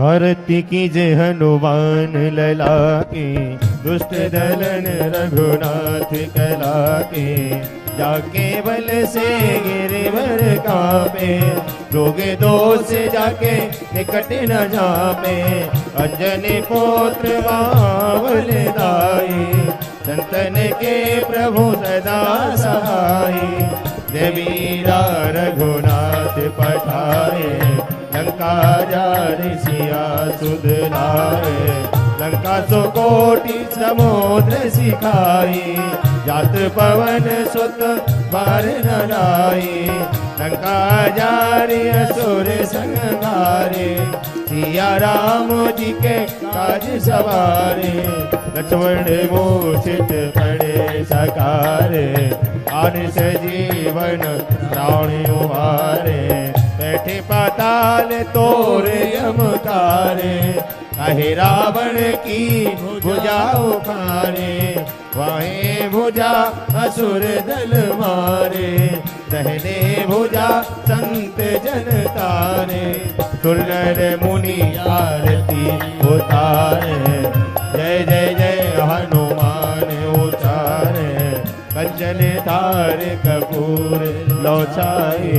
आरती कीजे हनुमान लला की, दुष्ट दलन रघुनाथ कला के। जाके बल से गिरवर कापे, रोगे दोष जाके निकट न जापे। अंजनी पुत्र बावल दाई, संतन के प्रभु सदा सहाई। देवीरा रघुनाथ पठाए, लंका जारि सिया सुध लाए। लंका सो कोटि समुद्र सिखाई, जात पवन सुत बार न लाई। लंका जारि असुर संहारे, सिया राम जी के काज सवारे। लक्ष्मण मूर्छित पड़े सकारे, आन सजीवन प्राण उबारे। बैठे पाताल तोर यम तारे, कहे रावण की भुजा उखारे। वाहे भुजा असुर दल मारे, दहने भुजा संत जन तारे। सुर नर मुनि आरती उतारे, जय जय जय हनुमान उचारे। कंचन थार कपूर लौचाए,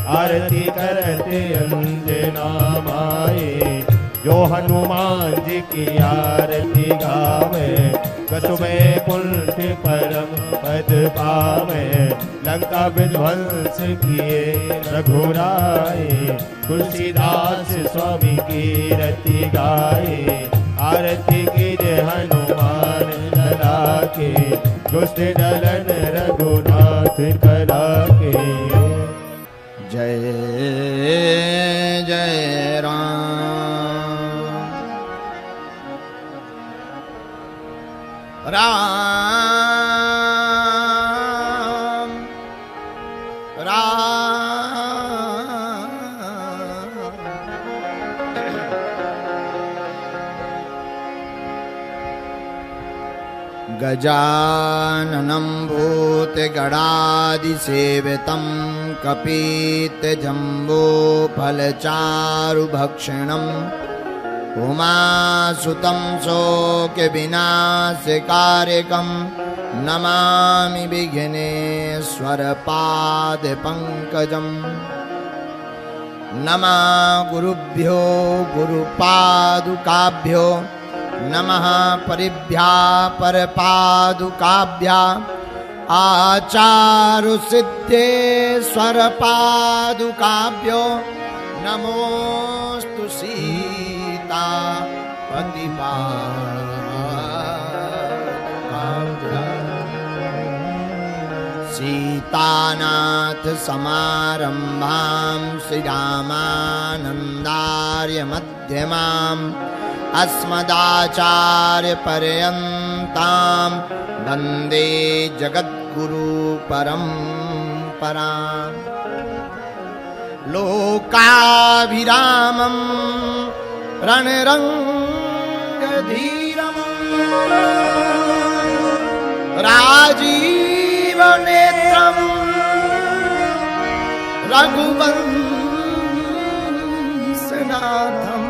आरती करते अंजना माए। जो हनुमान जी की आरती गावे, कसुबे कुंठ परम पद पावे। लंका विध्वंस किए रघुराए, तुलसीदास स्वामी की रति गाए। आरती कीजे हनुमान लला के, दुष्ट दलन रघुनाथ कला के। जय जय राम राम राम। गजाननं भूतगणादिसेवितं, कपित्थजम्बूफलचारुभक्षणम्। उमासुतं शोकविनाशकारकं, नमामि विघ्नेश्वरपादपङ्कजम्। नमः गुरुभ्यो गुरुपादुकाभ्यो, नमः परिभ्या परपादुकाभ्या। आचारुसिद्धेश्वर पादुकाभ्यो, नमोस्तु सीता पतिपादुकाभ्यो। सीतानाथ समारंभां, श्रीरामानन्दार्य मध्यमाम्। अस्मदाचार्य पर्यन्तां, वन्दे जगद्गुरु परम्परां। लोकाभिरामं रणरङ्गधीरं, राजीवनेत्रं रघुवंशनाथं।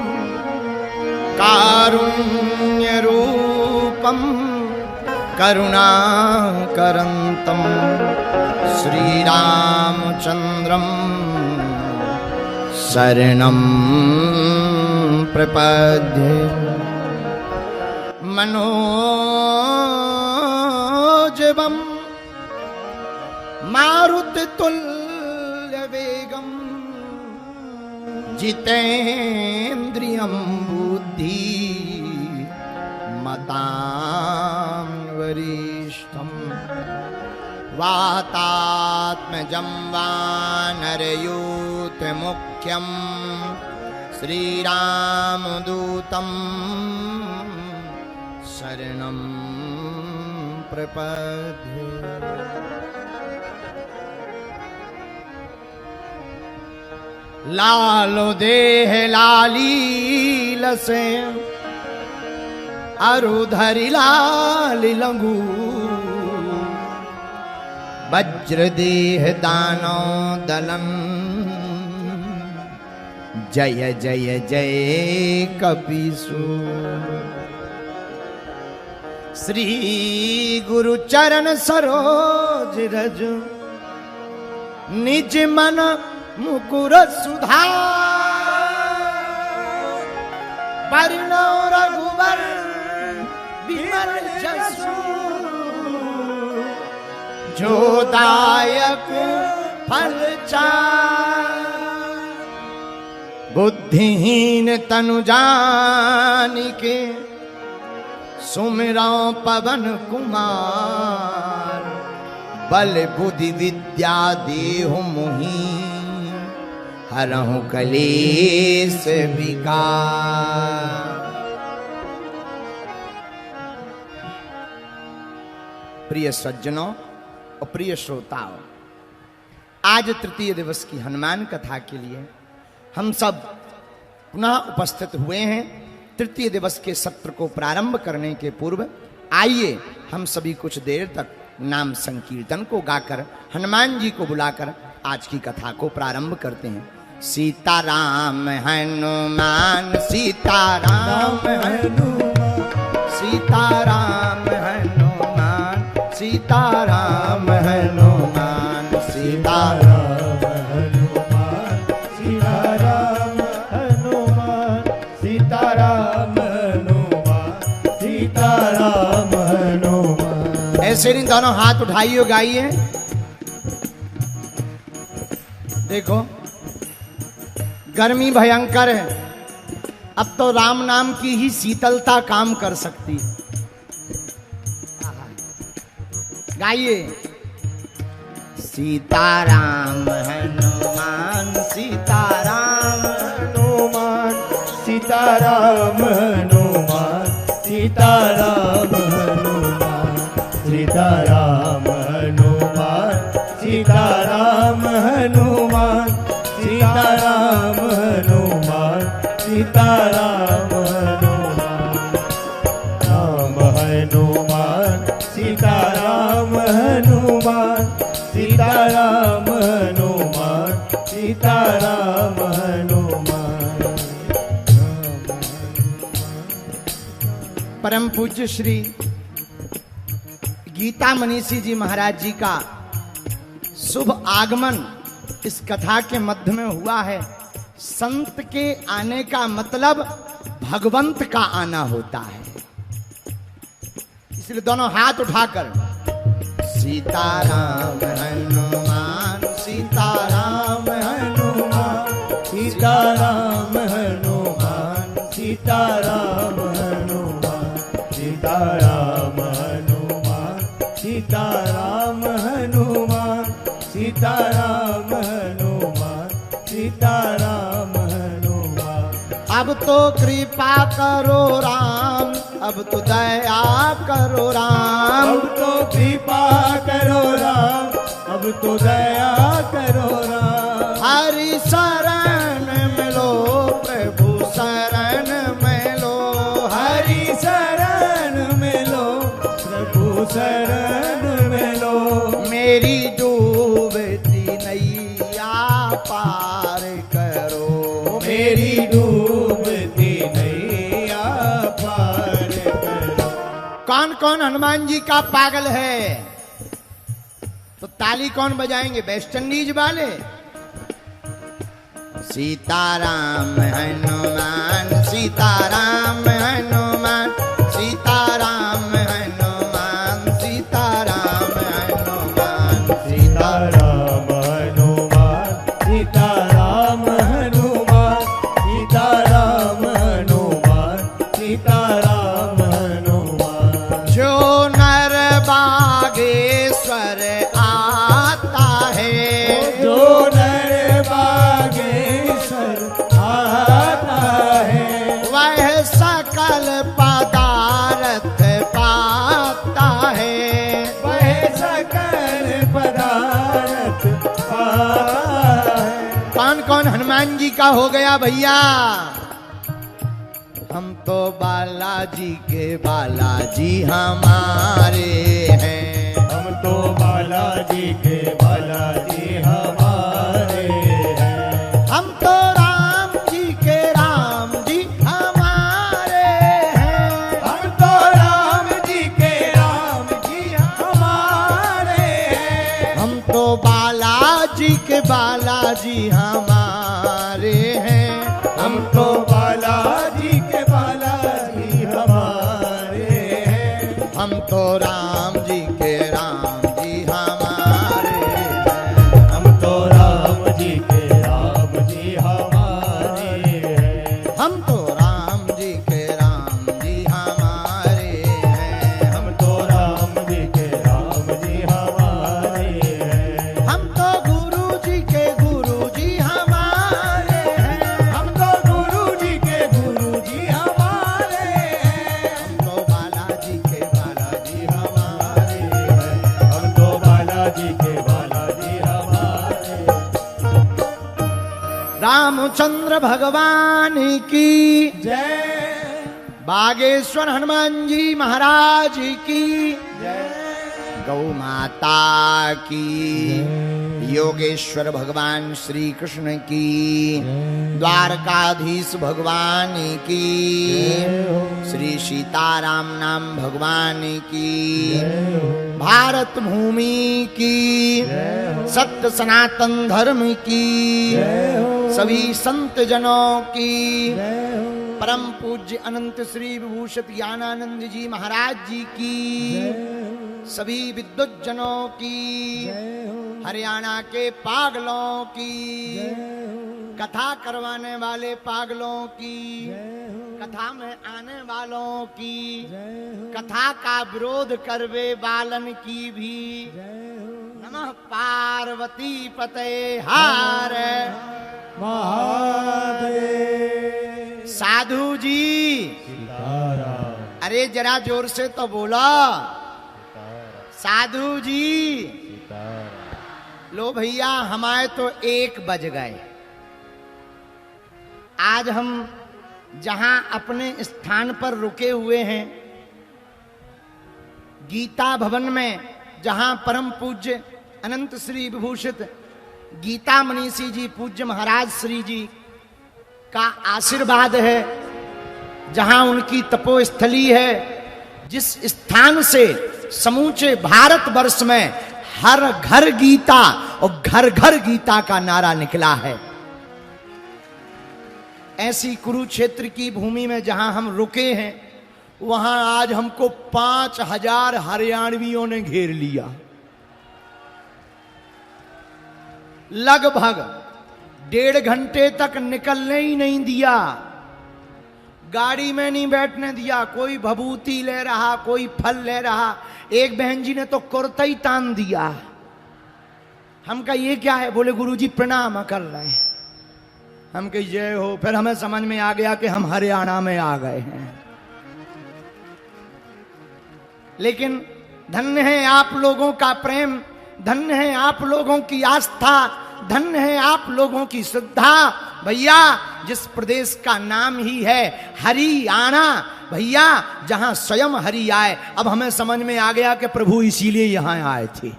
कारुण्यरूपं करुणाकरन्तं, श्रीरामचन्द्रं शरणं प्रपद्ये। मनोजवं मारुततुल्यवेगं, जितेन्द्रियं बुद्धिमतां वरिष्ठं। वातात्मजं वानरयूथमुख्यं, श्रीरामदूतं शरणं प्रपद्ये। लालो देह लालीलसे, अरुधरि लाली लघु। वज्रदेह दानो दलं, जय जय जय कपीसूर। श्री गुरु चरण सरोज रज निज मन मुकुर सुधार। वर्ण रघुवर विमल जसु जो दायक फल चार। बुद्धिहीन तनु जानिके सुमिरौ पवन कुमार। बल बुद्धि विद्या देहु मोहि हरहु कलेश विकार। प्रिय सज्जनों और प्रिय श्रोताओं, आज तृतीय दिवस की हनुमान कथा के लिए हम सब पुनः उपस्थित हुए हैं। तृतीय दिवस के सत्र को प्रारंभ करने के पूर्व आइए हम सभी कुछ देर तक नाम संकीर्तन को गाकर हनुमान जी को बुलाकर आज की कथा को प्रारंभ करते हैं। सीताराम हनुमान सीताराम हनुमान सीताराम हनुमान सीताराम हनुमान सीताराम हनुमान सीताराम हनुमान सीताराम हनुमान सीताराम हनुमान। ऐसे नहीं, दोनों हाथ उठाइए गाइए। देखो गर्मी भयंकर है, अब तो राम नाम की ही शीतलता काम कर सकती है। गाइए सीताराम हनुमान सीताराम हनुमान सीताराम हनुमान सीताराम हनुमान सीताराम हनुमान सीताराम हनुमान सीताराम हनुमान सीताराम हनुमान राम हनुमान सीताराम हनुमान सीताराम हनुमान सीताराम हनुमान। परम पूज्य श्री गीता मनीषी जी महाराज जी का शुभ आगमन इस कथा के मध्य में हुआ है। संत के आने का मतलब भगवंत का आना होता है, इसलिए दोनों हाथ उठाकर सीताराम हनुमान सीताराम हनुमान सीताराम हनुमान सीताराम हनुमान सीताराम हनुमान सीताराम हनुमान सीताराम हनुमान सीताराम हनुमान। अब तो कृपा करो राम, अब तो दया करो राम, अब तो कृपा करो राम, अब तो दया करो राम। हरि शरण में लो प्रभु शरण में लो, हरि शरण में लो प्रभु शरण में लो। मेरी डूबती नैया पार करो, मेरी डूबती नैया पार करो। कौन कौन हनुमान जी का पागल है? तो ताली कौन बजाएंगे? वेस्ट इंडीज वाले। सीताराम हनुमान सीताराम हनुमान सीताराम हनुमान सीताराम हनुमान सीताराम हनुमान सीताराम हनुमान सीताराम हनुमान सीताराम हनुमान। जो नर बागेश्वर आता है, जो नर बागेश्वर आता है, वह सकल पदार्थ पाता है, वह सकल पदार्थ पाता है। कौन कौन हनुमान जी का हो गया भैया? हम तो बालाजी के बालाजी हमारे हैं, हम तो बालाजी के बालाजी हमारे हैं, हम तो राम जी जी हमारे हैं। हम तो बालाजी के बालाजी हमारे हैं। हम तो राम जी के राम जी हमारे हैं। हम तो राम जी के राम जी हमारे हैं। हम तो राम जी के राम जी हमारे हैं। हम तो राम जी के राम जी हमारे हैं। हम तो गुरु जी के गुरु जी हमारे हैं। हम तो गुरु जी के गुरु जी हमारे हैं। हम तो बालाजी के बालाजी हमारे हैं। हम तो बालाजी के बालाजी हमारे हैं। रामचंद्र भगवान की जय बागेश्वर हनुमान जी महाराज की जय गौ माता की योगेश्वर भगवान श्री कृष्ण की द्वारकाधीश भगवान की श्री सीताराम नाम भगवान की भारत भूमि की सत्य सनातन धर्म की सभी संत जनों की परम पूज्य अनंत श्री विभूषित ज्ञानानंद जी महाराज जी की सभी विद्वत जनों की हरियाणा के पागलों की कथा करवाने वाले पागलों की कथा में आने वालों की कथा का विरोध करवे बालन की भी नमः पार्वती पते हार महादेव साधु जी। सीताराम अरे जरा जोर से तो बोला साधु जी। सीताराम। लो भैया हमारे तो 1 बज गए। आज हम जहां अपने स्थान पर रुके हुए हैं गीता भवन में, जहां परम पूज्य अनंत श्री विभूषित गीता मनीषी जी पूज्य महाराज श्री जी का आशीर्वाद है, जहां उनकी तपोस्थली है, जिस स्थान से समूचे भारतवर्ष में हर घर गीता और घर घर गीता का नारा निकला है, ऐसी कुरुक्षेत्र की भूमि में जहां हम रुके हैं वहां आज हमको 5000 हरियाणवियों ने घेर लिया। लगभग 1.5 घंटे तक निकलने ही नहीं दिया, गाड़ी में नहीं बैठने दिया। कोई भभूति ले रहा, कोई फल ले रहा। एक बहन जी ने तो कुर्ता ही तान दिया। हम कहा ये क्या है? बोले गुरुजी प्रणाम कर रहे हैं। हम कही जय हो। फिर हमें समझ में आ गया कि हम हरियाणा में आ गए हैं। लेकिन धन्य है आप लोगों का प्रेम, धन्य है आप लोगों की आस्था, धन्य है आप लोगों की श्रद्धा। भैया जिस प्रदेश का नाम ही है हरियाणा, भैया जहां स्वयं हरि आए। अब हमें समझ में आ गया कि प्रभु इसीलिए यहां आए थे।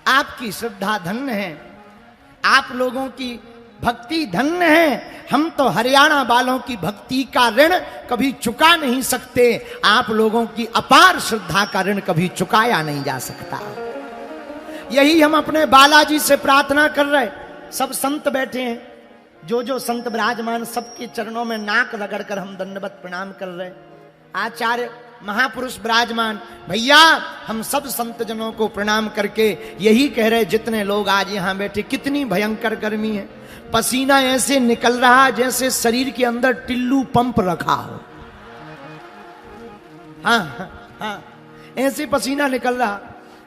आपकी श्रद्धा धन्य है, आप लोगों की भक्ति धन्य है। हम तो हरियाणा वालों की भक्ति का ऋण कभी चुका नहीं सकते। आप लोगों की अपार श्रद्धा का ऋण कभी चुकाया नहीं जा सकता। यही हम अपने बालाजी से प्रार्थना कर रहे। सब संत बैठे हैं, जो जो संत विराजमान, सबके चरणों में नाक रगड़कर हम दंडवत प्रणाम कर रहे। आचार्य महापुरुष विराजमान, भैया हम सब संत जनों को प्रणाम करके यही कह रहे, जितने लोग आज यहाँ बैठे, कितनी भयंकर गर्मी है। पसीना ऐसे निकल रहा जैसे शरीर के अंदर टिल्लू पंप रखा हो। हाँ, ऐसे पसीना निकल रहा।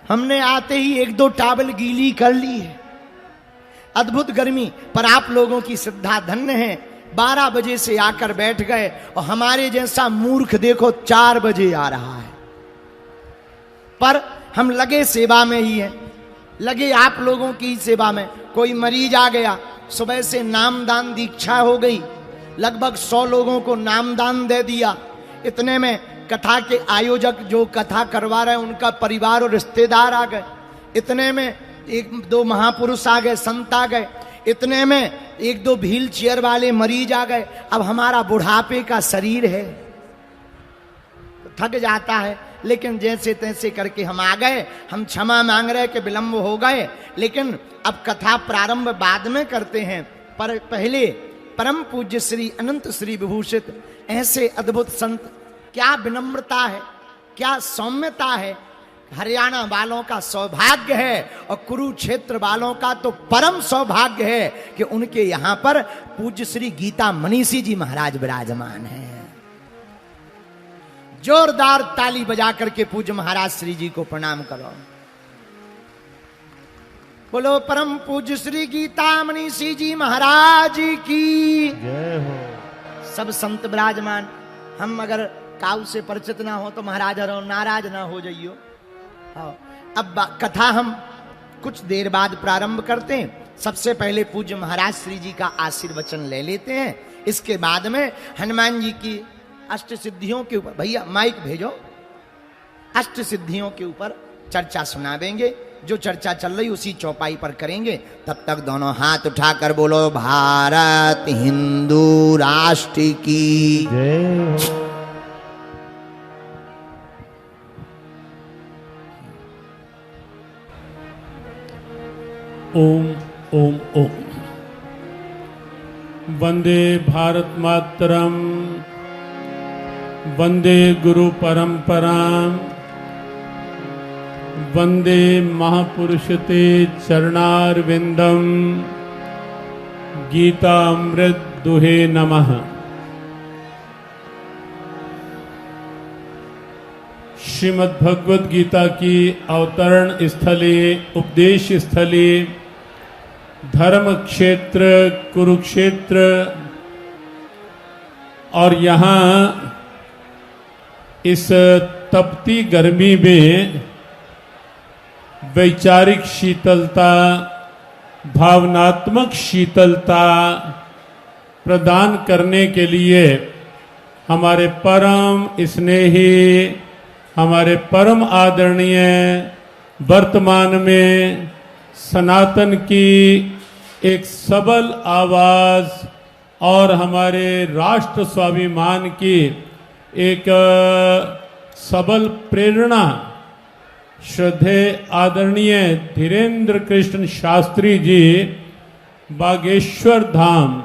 हमने आते ही 1-2 टावल गीली कर ली है। अद्भुत गर्मी, पर आप लोगों की श्रद्धा धन्य है। 12 बजे से आकर बैठ गए और हमारे जैसा मूर्ख देखो 4 बजे आ रहा है। पर हम लगे सेवा में ही हैं, लगे आप लोगों की सेवा में। कोई मरीज आ गया, सुबह से नामदान दीक्षा हो गई, लगभग 100 लोगों को नामदान दे दिया। इतने में कथा के आयोजक जो कथा करवा रहे उनका परिवार और रिश्तेदार आ गए। इतने में 1-2 महापुरुष आ गए, संत आ गए। इतने में 1-2 व्हील चेयर वाले मरीज आ गए। अब हमारा बुढ़ापे का शरीर है, थक जाता है। लेकिन जैसे तैसे करके हम आ गए। हम क्षमा मांग रहे कि विलंब हो गए, लेकिन अब कथा प्रारंभ बाद में करते हैं। पर पहले परम पूज्य श्री अनंत श्री विभूषित ऐसे अद्भुत संत, क्या विनम्रता है, क्या सौम्यता है। हरियाणा वालों का सौभाग्य है और कुरुक्षेत्र वालों का तो परम सौभाग्य है कि उनके यहां पर पूज्य श्री गीता मनीषी जी महाराज विराजमान हैं। जोरदार ताली बजा करके पूज्य महाराज श्री जी को प्रणाम करो। बोलो परम पूज्य श्री गीता मनीषी जी महाराज की जय हो। सब संत विराजमान। हम अगर काऊ से परिचित ना हो तो महाराज नाराज ना हो जाइयो। अब कथा हम कुछ देर बाद प्रारंभ करते हैं। सबसे पहले पूज्य महाराज श्री जी का आशीर्वचन ले लेते हैं। इसके बाद में हनुमान जी की अष्ट सिद्धियों के ऊपर, भैया माइक भेजो, अष्ट सिद्धियों के ऊपर चर्चा सुनावेंगे। जो चर्चा चल रही उसी चौपाई पर करेंगे। तब तक दोनों हाथ उठाकर बोलो भारत हिंदू राष्ट्र की जय हो। ओम ओम ओम। वंदे भारत मातरम, वंदे गुरु परंपराम, वंदे महापुरुष ते चरणारविंदम, गीता अमृत दुहे नमः। श्रीमद् भगवद गीता की अवतरण स्थले, उपदेश स्थले, धर्म क्षेत्र कुरुक्षेत्र, और यहाँ इस तपती गर्मी में वैचारिक शीतलता, भावनात्मक शीतलता प्रदान करने के लिए हमारे परम स्नेही, हमारे परम आदरणीय, वर्तमान में सनातन की एक सबल आवाज और हमारे राष्ट्र स्वाभिमान की एक सबल प्रेरणा, श्रद्धेय आदरणीय धीरेन्द्र कृष्ण शास्त्री जी बागेश्वर धाम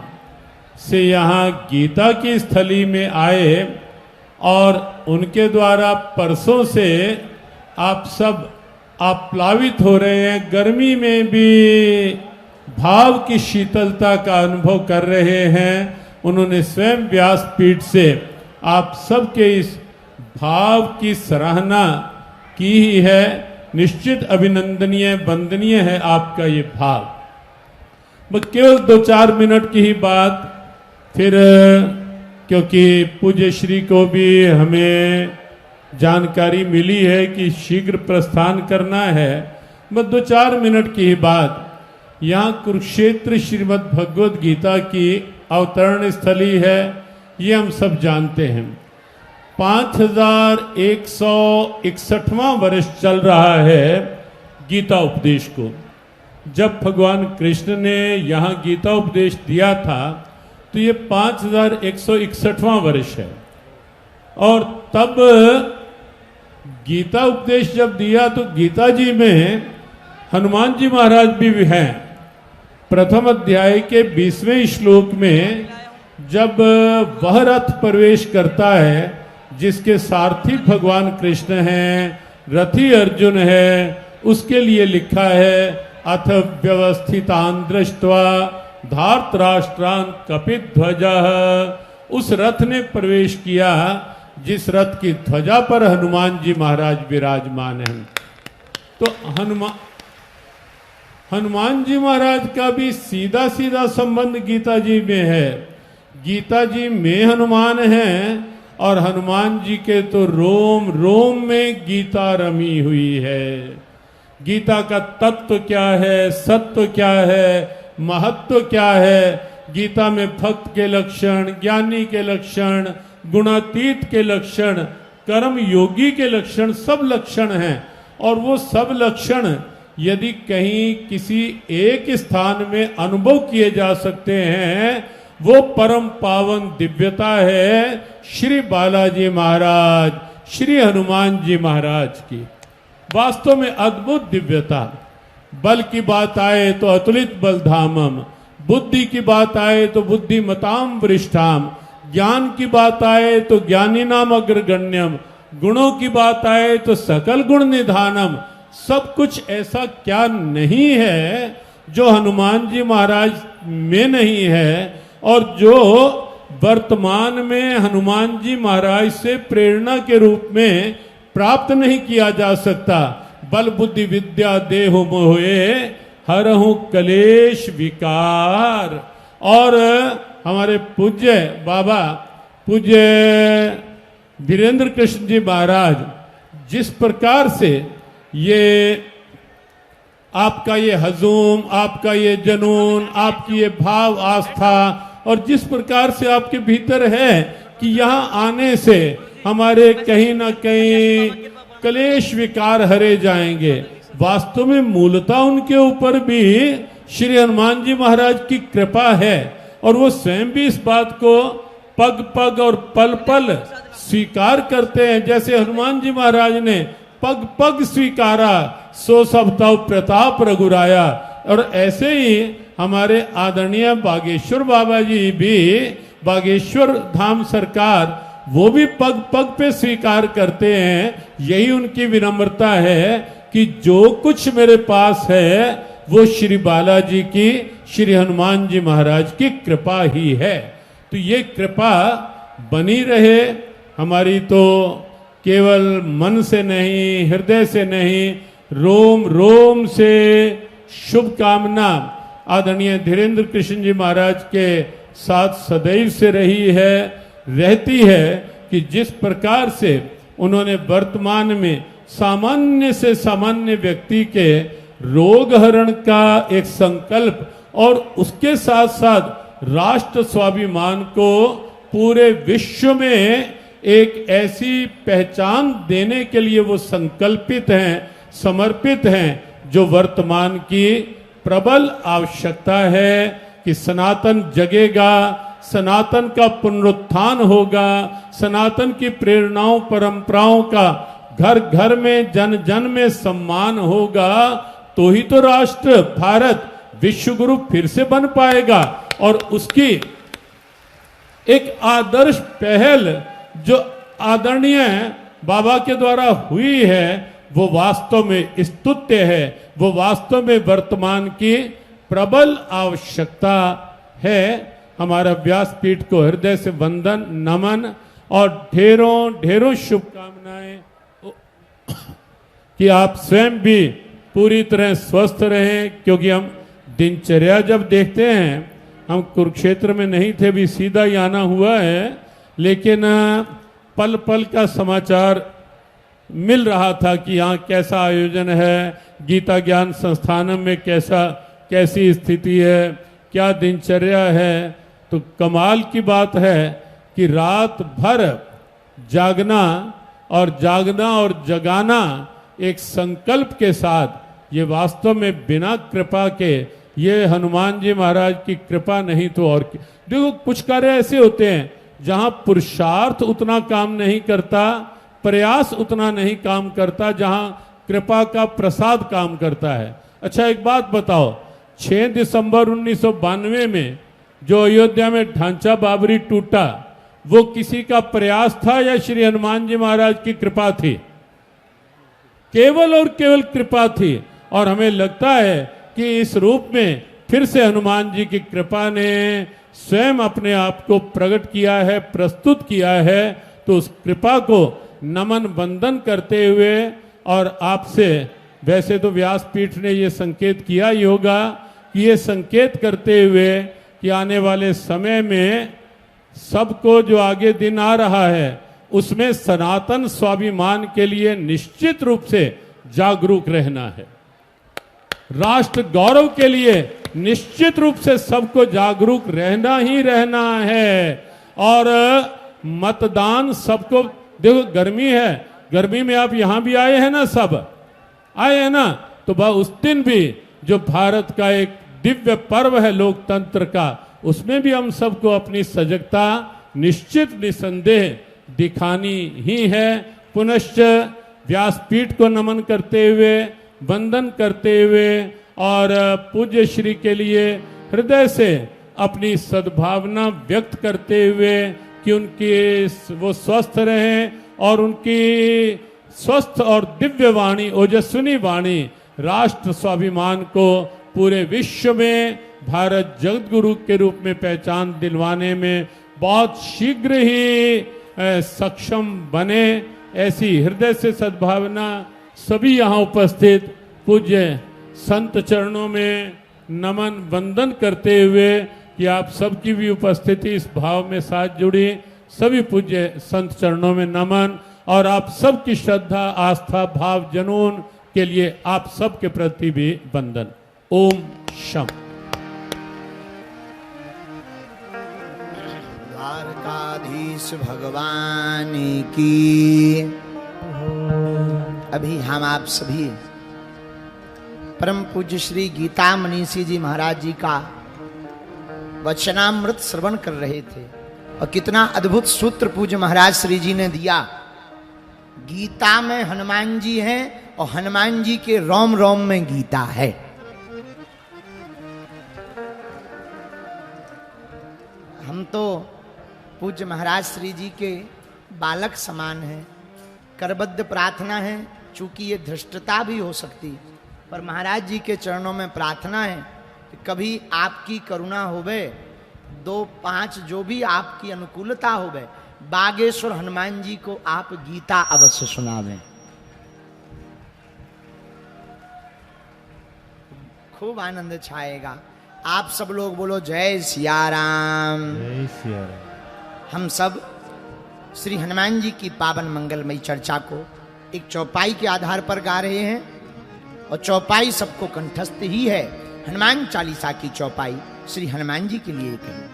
से यहाँ गीता की स्थली में आए और उनके द्वारा परसों से आप सब आप्लावित हो रहे हैं। गर्मी में भी भाव की शीतलता का अनुभव कर रहे हैं। उन्होंने स्वयं व्यासपीठ से आप सबके इस भाव की सराहना की ही है। निश्चित अभिनंदनीय, वंदनीय है आपका ये भाव। बस केवल 2-4 मिनट की ही बात, फिर क्योंकि पूज्य श्री को भी हमें जानकारी मिली है कि शीघ्र प्रस्थान करना है। बस 2-4 मिनट की ही बात। यहाँ कुरुक्षेत्र श्रीमद् भगवद गीता की अवतरण स्थली है, ये हम सब जानते हैं। 5161वां वर्ष चल रहा है गीता उपदेश को। जब भगवान कृष्ण ने यहाँ गीता उपदेश दिया था तो ये 5161वां वर्ष है। और तब गीता उपदेश जब दिया तो गीता जी में हनुमान जी महाराज भी हैं। प्रथम अध्याय के 20वें श्लोक में जब वह रथ प्रवेश करता है जिसके सारथी भगवान कृष्ण हैं, रथी अर्जुन है, उसके लिए लिखा है अथ व्यवस्थितान दृष्ट्वा धार्तराष्ट्रान कपिध्वजः। उस रथ ने प्रवेश किया जिस रथ की ध्वजा पर हनुमान जी महाराज विराजमान हैं। तो हनुमान जी महाराज का भी सीधा सीधा संबंध गीता जी में है। गीता जी में हनुमान हैं और हनुमान जी के तो रोम रोम में गीता रमी हुई है। गीता का तत्व क्या है, सत्व क्या है, महत्व क्या है, गीता में भक्त के लक्षण, ज्ञानी के लक्षण, गुणातीत के लक्षण, कर्म योगी के लक्षण, सब लक्षण हैं। और वो सब लक्षण यदि कहीं किसी एक स्थान में अनुभव किए जा सकते हैं, वो परम पावन दिव्यता है श्री बालाजी महाराज, श्री हनुमान जी महाराज की। वास्तव में अद्भुत दिव्यता। बल की बात आए तो अतुलित बलधामम, बुद्धि की बात आए तो बुद्धिमताम वरिष्ठाम, ज्ञान की बात आए तो ज्ञानी नाम अग्रगण्यम, गुणों की बात आए तो सकल गुण निधानम। सब कुछ ऐसा क्या नहीं है जो हनुमान जी महाराज में नहीं है, और जो वर्तमान में हनुमान जी महाराज से प्रेरणा के रूप में प्राप्त नहीं किया जा सकता। बल बुद्धि विद्या देहु मोहे हरहु कलेश विकार। और हमारे पूज्य बाबा पूज्य वीरेंद्र कृष्ण जी महाराज जिस प्रकार से ये आपका ये हजूम, आपका ये जनून, आपकी ये भाव आस्था, और जिस प्रकार से आपके भीतर है कि यहाँ आने से हमारे कहीं ना कहीं कलेश विकार हरे जाएंगे। वास्तव में मूलतः उनके ऊपर भी श्री हनुमान जी महाराज की कृपा है, और वो स्वयं भी इस बात को पग पग और पल पल स्वीकार करते हैं। जैसे हनुमान जी महाराज ने पग पग स्वीकारा, सो सब तव प्रताप रघुराया। और ऐसे ही हमारे आदरणीय बागेश्वर बाबा जी भी, बागेश्वर धाम सरकार, वो भी पग पग पे स्वीकार करते हैं। यही उनकी विनम्रता है कि जो कुछ मेरे पास है वो श्री बालाजी की, श्री हनुमान जी महाराज की कृपा ही है। तो ये कृपा बनी रहे हमारी, तो केवल मन से नहीं, हृदय से नहीं, रोम रोम से शुभकामना आदरणीय धीरेन्द्र कृष्ण जी महाराज के साथ सदैव से रही है, रहती है, कि जिस प्रकार से उन्होंने वर्तमान में सामान्य से सामान्य व्यक्ति के रोग हरण का एक संकल्प, और उसके साथ साथ राष्ट्र स्वाभिमान को पूरे विश्व में एक ऐसी पहचान देने के लिए वो संकल्पित हैं, समर्पित हैं, जो वर्तमान की प्रबल आवश्यकता है कि सनातन जगेगा, सनातन का पुनरुत्थान होगा, सनातन की प्रेरणाओं परंपराओं का घर घर में जन जन में सम्मान होगा, तो ही तो राष्ट्र भारत विश्व गुरु फिर से बन पाएगा। और उसकी एक आदर्श पहल जो आदरणीय बाबा के द्वारा हुई है, वो वास्तव में स्तुत्य है, वो वास्तव में वर्तमान की प्रबल आवश्यकता है। हमारा व्यासपीठ को हृदय से वंदन, नमन और ढेरों ढेरों शुभकामनाएं कि आप स्वयं भी पूरी तरह स्वस्थ रहें। क्योंकि हम दिनचर्या जब देखते हैं, हम कुरुक्षेत्र में नहीं थे, भी सीधा ही आना हुआ है, लेकिन पल पल का समाचार मिल रहा था कि यहाँ कैसा आयोजन है, गीता ज्ञान संस्थानम में कैसी स्थिति है, क्या दिनचर्या है। तो कमाल की बात है कि रात भर जागना और जगाना एक संकल्प के साथ, ये वास्तव में बिना कृपा के, ये हनुमान जी महाराज की कृपा नहीं तो और देखो, कुछ कार्य ऐसे होते हैं जहां पुरुषार्थ उतना काम नहीं करता, प्रयास उतना नहीं काम करता, जहां कृपा का प्रसाद काम करता है। अच्छा एक बात बताओ, 6 दिसंबर 1992 में जो अयोध्या में ढांचा बाबरी टूटा, वो किसी का प्रयास था या श्री हनुमान जी महाराज की कृपा थी? केवल और केवल कृपा थी। और हमें लगता है कि इस रूप में फिर से हनुमान जी की कृपा ने स्वयं अपने आप को प्रकट किया है, प्रस्तुत किया है। तो उस कृपा को नमन वंदन करते हुए, और आपसे वैसे तो व्यासपीठ ने ये संकेत किया ही होगा कि ये संकेत करते हुए कि आने वाले समय में सबको जो आगे दिन आ रहा है, उसमें सनातन स्वाभिमान के लिए निश्चित रूप से जागरूक रहना है। राष्ट्र गौरव के लिए निश्चित रूप से सबको जागरूक रहना ही रहना है। और मतदान सबको, देखो गर्मी है, गर्मी में आप यहां भी आए हैं ना, सब आए हैं ना, तो उस दिन भी जो भारत का एक दिव्य पर्व है लोकतंत्र का, उसमें भी हम सबको अपनी सजगता निश्चित निसंदेह दिखानी ही है। पुनश्च व्यासपीठ को नमन करते हुए, वंदन करते हुए और पूज्य श्री के लिए हृदय से अपनी सद्भावना व्यक्त करते हुए कि उनकी वो स्वस्थ रहें और उनकी स्वस्थ और दिव्य वाणी, ओजस्विनी वाणी राष्ट्र स्वाभिमान को पूरे विश्व में भारत जगत गुरु के रूप में पहचान दिलवाने में बहुत शीघ्र ही सक्षम बने, ऐसी हृदय से सद्भावना सभी यहाँ उपस्थित पूज्य संत चरणों में नमन वंदन करते हुए कि आप सबकी भी उपस्थिति इस भाव में साथ जुड़ी, सभी पूज्य संत चरणों में नमन और आप सबकी श्रद्धा, आस्था, भाव, जुनून के लिए आप सबके प्रति भी वंदन। ओम शम। द्वारकाधीश भगवान की। अभी हम आप सभी परम पूज्य श्री गीता मनीषी जी महाराज जी का वचनामृत श्रवण कर रहे थे और कितना अद्भुत सूत्र पूज्य महाराज श्री जी ने दिया। गीता में हनुमान जी हैं और हनुमान जी के रोम रोम में गीता है। हम तो पूज्य महाराज श्री जी के बालक समान हैं, करबद्ध प्रार्थना है, चूंकि ये धृष्टता भी हो सकती, पर महाराज जी के चरणों में प्रार्थना है कि कभी आपकी करुणा होवे, 2-5 जो भी आपकी अनुकूलता होवे, बागेश्वर हनुमान जी को आप गीता अवश्य सुनावें। खूब आनंद छाएगा। आप सब लोग बोलो जय सिया राम। जय सिया राम। हम सब श्री हनुमान जी की पावन मंगलमयी चर्चा को एक चौपाई के आधार पर गा रहे हैं और चौपाई सबको कंठस्थ ही है। हनुमान चालीसा की चौपाई श्री हनुमान जी के लिए कहें।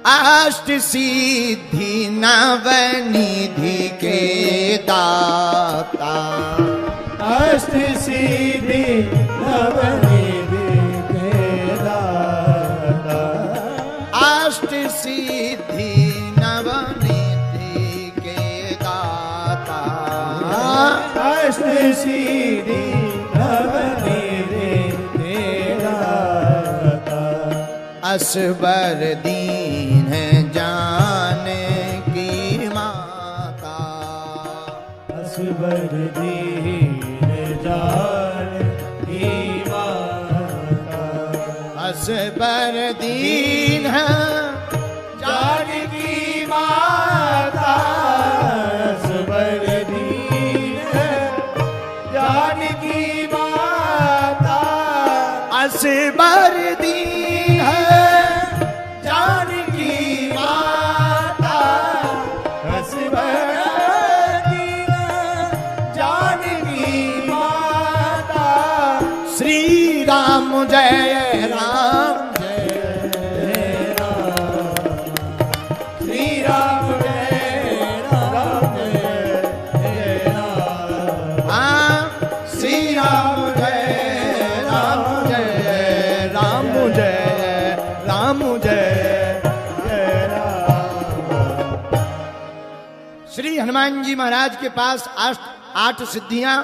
अष्ट सिद्धि नवनिधि के दाता, अष्ट सिद्धि नवनिधि के दाता, अष्ट सिद्धि नवनिधि के दाता, अष्ट सिद्धि नवनिधि के दाता, असबर दीन जाने की माता, असबर दीन जान की माता, असबर दीन जान की माता, असबर दीन जान की माता, असबर दीन जान की माता, असबर दीन जान की माता, श्री राम जय राम जय राम, श्री राम जय राम जय राम, श्री राम जय राम जय राम जय राम जय जय राम। श्री हनुमान जी महाराज के पास 8 सिद्धियां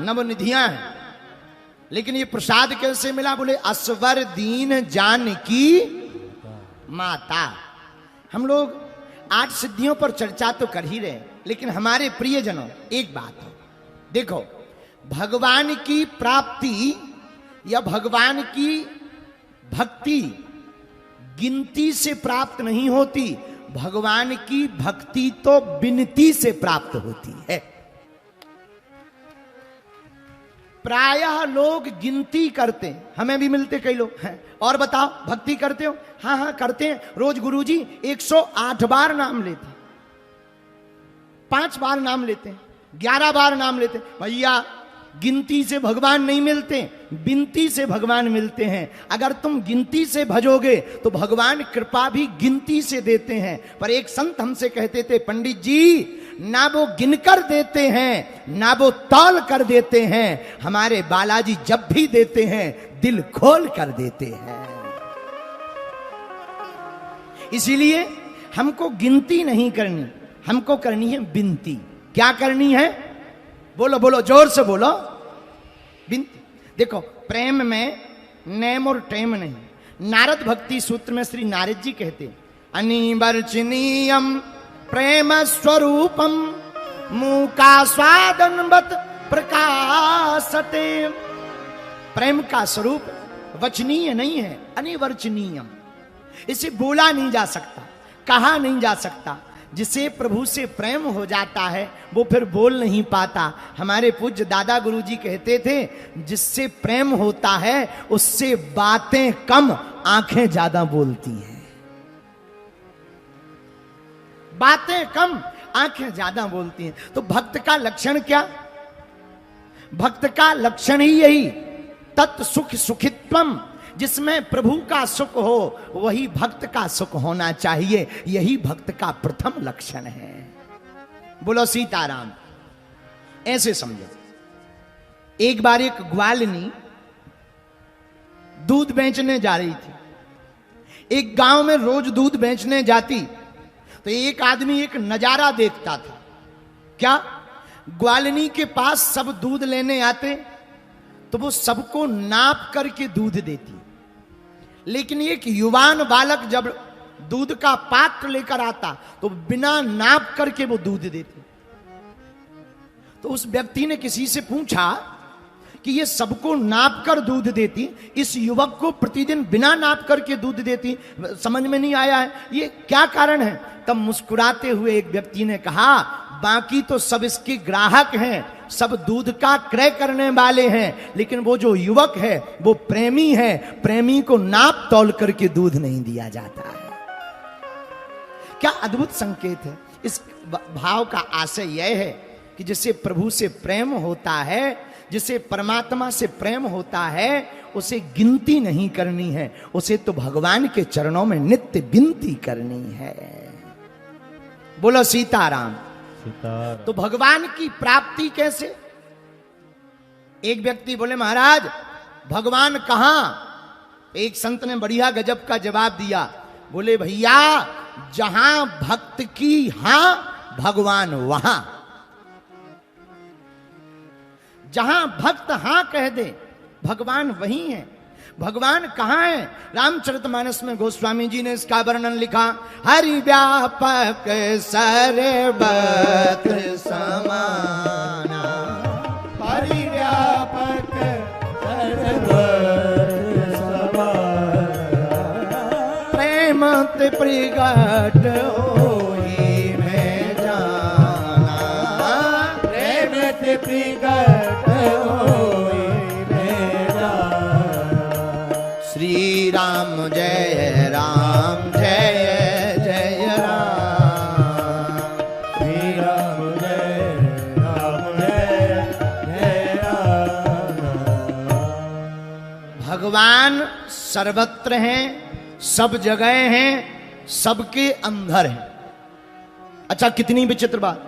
नवनिधियां हैं, लेकिन ये प्रसाद कैसे मिला? बोले असवर दीन जानकी माता। हम लोग 8 सिद्धियों पर चर्चा तो कर ही रहे, लेकिन हमारे प्रियजनों एक बात हो, देखो भगवान की प्राप्ति या भगवान की भक्ति गिनती से प्राप्त नहीं होती, भगवान की भक्ति तो विनती से प्राप्त होती है। प्रायः लोग गिनती करते हैं, हमें भी मिलते कई लोग हैं, और बताओ भक्ति करते हो? हाँ हाँ करते हैं। रोज गुरुजी 108 बार नाम लेते हैं, 5 बार नाम लेते हैं, 11 बार नाम लेते हैं। भैया गिनती से भगवान नहीं मिलते, बिनती से भगवान मिलते हैं। अगर तुम गिनती से भजोगे तो भगवान कृपा भी गिनती से देते हैं। पर एक संत हमसे कहते थे, पंडित जी ना वो गिनकर देते हैं ना वो तौल कर देते हैं, हमारे बालाजी जब भी देते हैं दिल खोल कर देते हैं। इसीलिए हमको गिनती नहीं करनी, हमको करनी है विनती। क्या करनी है? बोलो बोलो, जोर से बोलो। विनती। देखो, प्रेम में नेम और टेम नहीं। नारद भक्ति सूत्र में श्री नारद जी कहते, अनिवर्चनीयम प्रेम स्वरूपम मूका स्वादनवत प्रकाशते। प्रेम का स्वरूप वचनीय नहीं है, अनिवर्चनीयम। इसे बोला नहीं जा सकता, कहा नहीं जा सकता। जिसे प्रभु से प्रेम हो जाता है वो फिर बोल नहीं पाता। हमारे पूज्य दादा गुरुजी कहते थे, जिससे प्रेम होता है उससे बातें कम, आंखें ज्यादा बोलती हैं। बातें कम, आंखें ज्यादा बोलती हैं। तो भक्त का लक्षण क्या? भक्त का लक्षण ही यही, तत् सुख सुखित्वम। जिसमें प्रभु का सुख हो वही भक्त का सुख होना चाहिए। यही भक्त का प्रथम लक्षण है। बोलो सीताराम। ऐसे समझो, एक बार एक ग्वालिनी दूध बेचने जा रही थी। एक गांव में रोज दूध बेचने जाती तो एक आदमी एक नजारा देखता था। क्या? ग्वालिनी के पास सब दूध लेने आते तो वो सबको नाप करके दूध देती, लेकिन एक युवान बालक जब दूध का पात्र लेकर आता तो बिना नाप करके वो दूध देती। तो उस व्यक्ति ने किसी से पूछा कि ये सबको नाप कर दूध देती, इस युवक को प्रतिदिन बिना नाप करके दूध देती, समझ में नहीं आया है, ये क्या कारण है? तब मुस्कुराते हुए एक व्यक्ति ने कहा, बाकी तो सब इसके ग्राहक हैं, सब दूध का क्रय करने वाले हैं, लेकिन वो जो युवक है वो प्रेमी है। प्रेमी को नाप तौल करके दूध नहीं दिया जाता है। क्या अद्भुत संकेत है। इस भाव का आशय यह है कि जिसे प्रभु से प्रेम होता है, जिसे परमात्मा से प्रेम होता है, उसे गिनती नहीं करनी है, उसे तो भगवान के चरणों में नित्य विनती करनी है। बोलो सीताराम। तो भगवान की प्राप्ति कैसे? एक व्यक्ति बोले, महाराज भगवान कहां? एक संत ने बढ़िया गजब का जवाब दिया। बोले, भैया जहां भक्त की हां, भगवान वहां। जहां भक्त हां कह दे, भगवान वहीं है। भगवान कहां है? रामचरितमानस में गोस्वामी जी ने इसका वर्णन लिखा, हरि व्यापक सर्वत्र समाना, हरि व्यापक सर्वत्र समाना, प्रेम ते प्रगट होई में जाना, प्रेम ते प्रगट होई में जाना। श्री राम जय राम, जय जय राम, श्री राम जय राम, जय जय राम। भगवान सर्वत्र हैं, सब जगह हैं, सबके अंदर हैं। अच्छा, कितनी विचित्र बात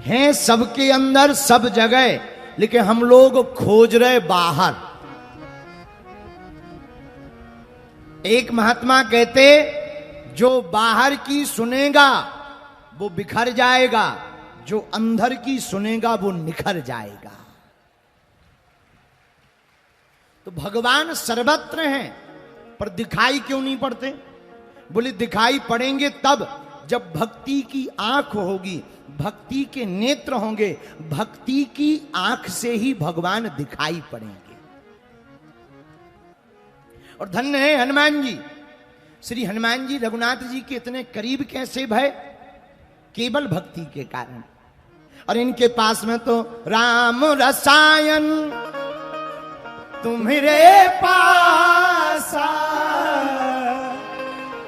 है, सबके अंदर सब जगह, लेकिन हम लोग खोज रहे बाहर। एक महात्मा कहते, जो बाहर की सुनेगा वो बिखर जाएगा, जो अंदर की सुनेगा वो निखर जाएगा। तो भगवान सर्वत्र हैं, पर दिखाई क्यों नहीं पड़ते? बोले, दिखाई पड़ेंगे तब जब भक्ति की आंख होगी, भक्ति के नेत्र होंगे, भक्ति की आंख से ही भगवान दिखाई पड़ेंगे। और धन्य है हनुमान जी। श्री हनुमान जी रघुनाथ जी के इतने करीब कैसे भय? केवल भक्ति के कारण। और इनके पास में तो राम रसायन तुम्हारे पासा,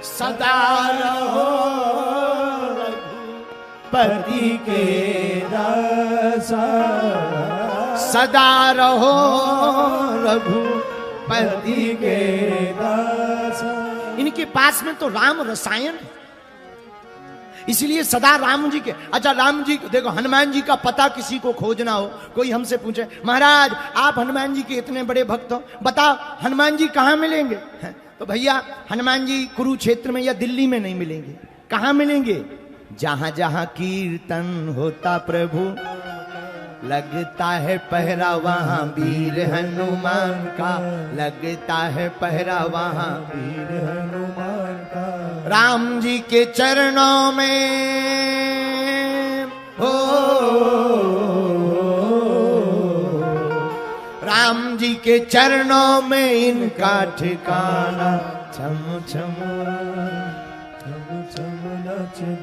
सदा रहो पति के दासा, सदा रहो रघुपति के दासा। इनके पास में तो राम रसायन है, इसलिए सदा राम जी के। अच्छा, राम जी देखो, हनुमान जी का पता किसी को खोजना हो, कोई हमसे पूछे, महाराज आप हनुमान जी के इतने बड़े भक्त हो, बताओ हनुमान जी कहाँ मिलेंगे? तो भैया हनुमान जी कुरुक्षेत्र में या दिल्ली में नहीं मिलेंगे। कहाँ मिलेंगे? जहां जहां कीर्तन होता प्रभु लगता है पहरा वहां वीर हनुमान का, लगता है पहरा वहां वीर हनुमान का। राम जी के चरणों में हो, राम जी के चरणों में इनका ठिकाना। छम छम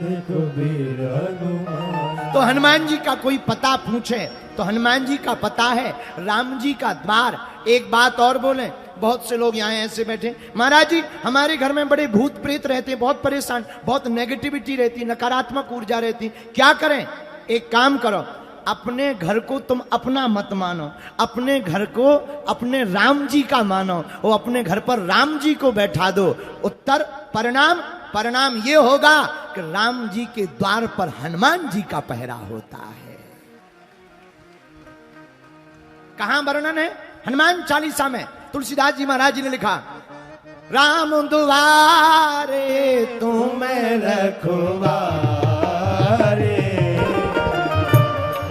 देखो वीर हनुमान। तो हनुमान जी का कोई पता पूछे तो हनुमान जी का पता है राम जी का द्वार। एक बात और बोले, बहुत से लोग यहाँ ऐसे बैठे, महाराज जी हमारे घर में बड़े भूत प्रेत रहते हैं, बहुत परेशान, बहुत नेगेटिविटी रहती, नकारात्मक ऊर्जा रहती, क्या करें? एक काम करो, अपने घर को तुम अपना मत मानो, अपने घर को अपने राम जी का मानो, वो अपने घर पर राम जी को बैठा दो। उत्तर परिणाम ये होगा कि राम जी के द्वार पर हनुमान जी का पहरा होता है। कहां वर्णन है? हनुमान चालीसा में तुलसीदास जी महाराज जी ने लिखा, राम दुआरे तुम रखवारे,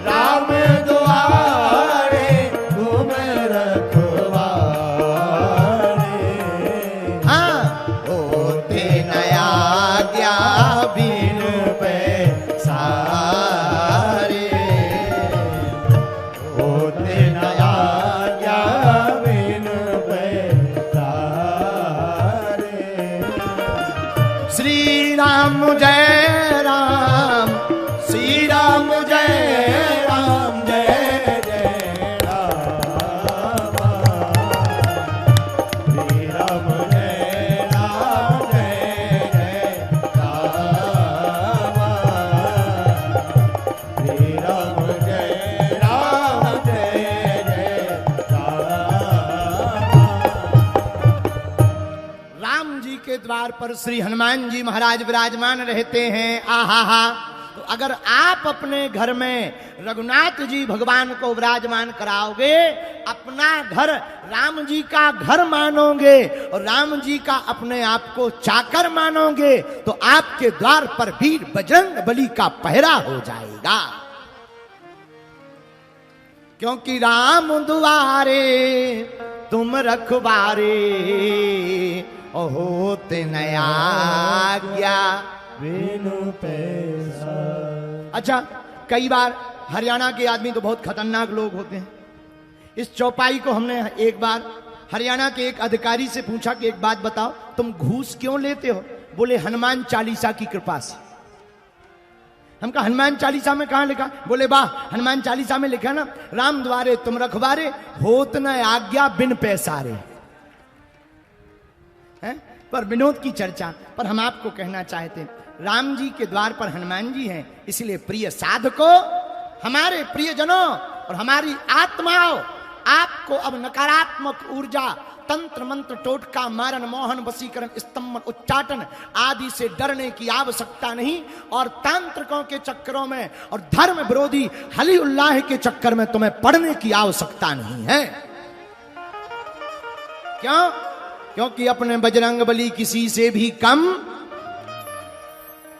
राम दुआरे तुम रखवारे। हाँ होते नया गया बिन पैसारे, होते नया क्या बिन पैसारे। श्री राम जय राम, श्री राम जय राम, जय जय राम, श्री राम जय राम, जय जय राम, श्री राम जय राम, जय जय राम। राम जी के द्वार पर श्री हनुमान जी महाराज विराजमान रहते हैं। आहा, तो अगर आप अपने घर में रघुनाथ जी भगवान को विराजमान कराओगे, अपना घर राम जी का घर मानोगे और राम जी का अपने आप को चाकर मानोगे, तो आपके द्वार पर वीर बजरंग बली का पहरा हो जाएगा। क्योंकि राम दुआरे तुम रखवारे, होते नया गया बिनु पैसा। अच्छा, कई बार हरियाणा के आदमी तो बहुत खतरनाक लोग होते हैं। इस चौपाई को हमने एक बार हरियाणा के एक अधिकारी से पूछा कि एक बात बताओ, तुम घूस क्यों लेते हो? बोले हनुमान चालीसा की कृपा से। हम कहा हनुमान चालीसा में कहां लिखा? बोले वाह, हनुमान चालीसा में लिखा ना, राम द्वारे तुम रखवारे, होत न आज्ञा बिन पैसारे। हैं? पर विनोद की चर्चा पर हम आपको कहना चाहते हैं, राम जी के द्वार पर हनुमान जी हैं, इसलिए प्रिय साधकों, हमारे प्रियजनों और हमारी आत्माओं, आपको अब नकारात्मक ऊर्जा, तंत्र मंत्र, टोटका, मारन, मोहन, वशीकरण, स्तंभन, उच्चाटन आदि से डरने की आवश्यकता नहीं। और तांत्रिकों के चक्करों में और धर्म विरोधी हली उल्लाह के चक्कर में तुम्हें पड़ने की आवश्यकता नहीं है। क्यों? क्योंकि अपने बजरंग बली किसी से भी कम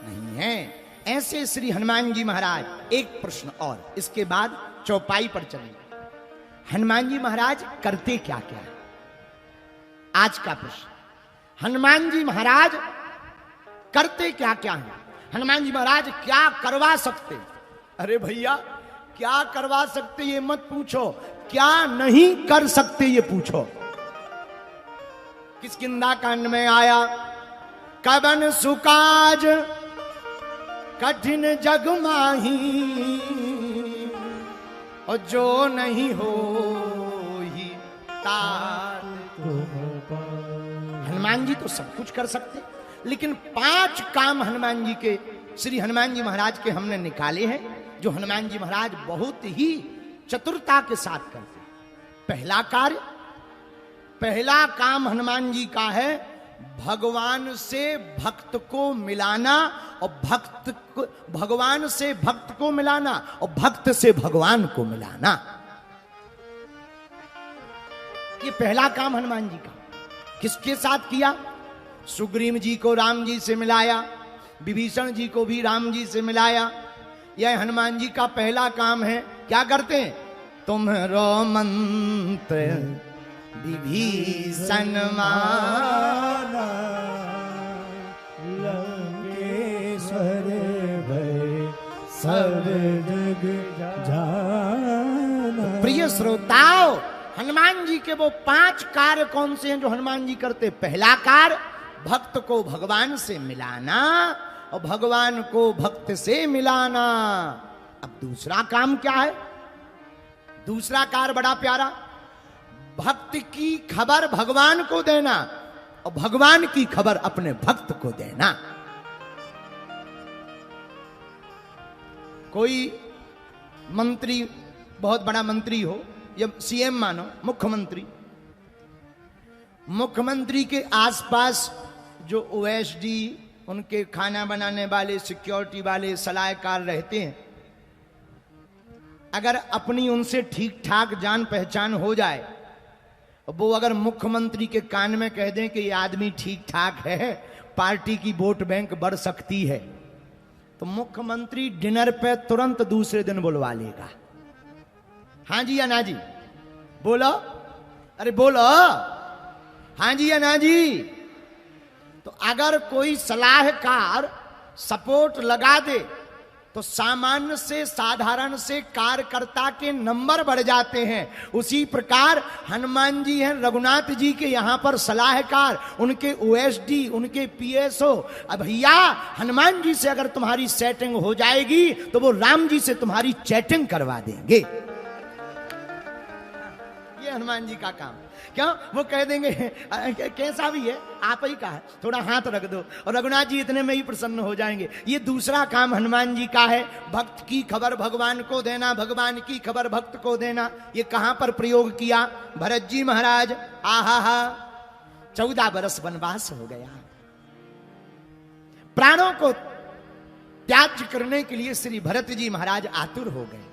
नहीं है। ऐसे श्री हनुमान जी महाराज। एक प्रश्न और, इसके बाद चौपाई पर चलेंगे। हनुमान जी महाराज करते क्या क्या है? आज का प्रश्न, हनुमान जी महाराज करते क्या क्या है? हनुमान जी महाराज क्या करवा सकते? अरे भैया, क्या करवा सकते ये मत पूछो, क्या नहीं कर सकते ये पूछो। किष्किंधा कांड में आया, कबन सुकाज कठिन जग माही, और जो नहीं हो ही तात। हनुमान जी तो सब कुछ कर सकते, लेकिन 5 काम हनुमान जी के, श्री हनुमान जी महाराज के हमने निकाले हैं, जो हनुमान जी महाराज बहुत ही चतुरता के साथ करते। पहला काम हनुमान जी का है भगवान से भक्त को मिलाना, और भगवान से भक्त को मिलाना, और भक्त से भगवान को मिलाना। ये पहला काम हनुमान जी का। किसके साथ किया? सुग्रीव जी को राम जी से मिलाया, विभीषण जी को भी राम जी से मिलाया। यह हनुमान जी का पहला काम है। क्या करते हैं? तुम्हारो मंत्र विभीषण माना, लंकेश्वर भय सब जग जाना। प्रिय श्रोताओ, हनुमान जी के वो 5 कार्य कौन से हैं जो हनुमान जी करते? पहला कार्य भक्त को भगवान से मिलाना और भगवान को भक्त से मिलाना। अब दूसरा काम क्या है? दूसरा कार्य बड़ा प्यारा, भक्त की खबर भगवान को देना और भगवान की खबर अपने भक्त को देना। कोई मंत्री, बहुत बड़ा मंत्री हो या सीएम मानो, मुख्यमंत्री, मुख्यमंत्री के आसपास जो ओएसडी, उनके खाना बनाने वाले, सिक्योरिटी वाले, सलाहकार रहते हैं, अगर अपनी उनसे ठीक ठाक जान पहचान हो जाए, वो अगर मुख्यमंत्री के कान में कह दें कि ये आदमी ठीक ठाक है, पार्टी की वोट बैंक बढ़ सकती है, तो मुख्यमंत्री डिनर पे तुरंत दूसरे दिन बुलवा लेगा। हाँ जी या ना जी? बोलो, अरे बोलो, हाँ जी या ना जी? तो अगर कोई सलाहकार सपोर्ट लगा दे तो सामान्य से, साधारण से कार्यकर्ता के नंबर बढ़ जाते हैं। उसी प्रकार हनुमान जी हैं रघुनाथ जी के यहां पर सलाहकार, उनके ओएसडी, उनके पीएसओ। अब भैया हनुमान जी से अगर तुम्हारी सेटिंग हो जाएगी तो वो राम जी से तुम्हारी चैटिंग करवा देंगे। ये हनुमान जी का काम। क्यों? वो कह देंगे कैसा भी है, आप ही का है, थोड़ा हाथ रख दो, और रघुनाथ जी इतने में ही प्रसन्न हो जाएंगे। ये दूसरा काम हनुमान जी का है, भक्त की खबर भगवान को देना, भगवान की खबर भक्त को देना। ये कहां पर प्रयोग किया? भरत जी महाराज, आहा 14 बरस वनवास हो गया, प्राणों को त्याग करने के लिए श्री भरत जी महाराज आतुर हो गए।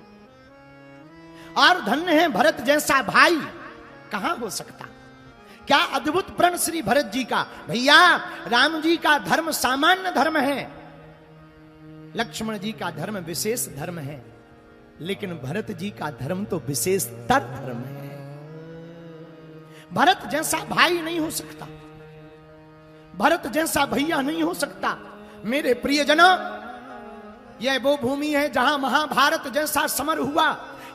और धन्य है भरत जैसा भाई कहां हो सकता। क्या अद्भुत प्रण श्री भरत जी का। भैया राम जी का धर्म सामान्य धर्म है, लक्ष्मण जी का धर्म विशेष धर्म है, लेकिन भरत जी का धर्म तो विशेषतर धर्म है। भरत जैसा भाई नहीं हो सकता, भरत जैसा भैया नहीं हो सकता। मेरे प्रियजनों, यह वो भूमि है जहां महाभारत जैसा समर हुआ।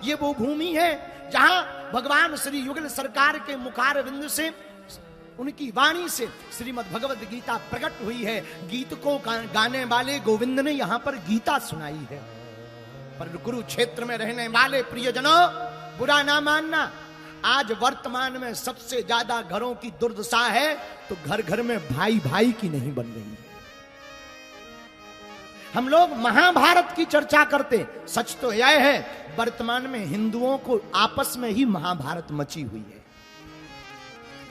ये वो भूमि है जहां भगवान श्री युगल सरकार के मुखारविंद से, उनकी वाणी से श्रीमद् भगवद गीता प्रकट हुई है। गीत को गाने वाले गोविंद ने यहां पर गीता सुनाई है। पर कुरुक्षेत्र में रहने वाले प्रियजनों, बुरा ना मानना, आज वर्तमान में सबसे ज्यादा घरों की दुर्दशा है तो घर घर में भाई भाई की नहीं बन रही है। हम लोग महाभारत की चर्चा करते, सच तो यह है वर्तमान में हिंदुओं को आपस में ही महाभारत मची हुई है।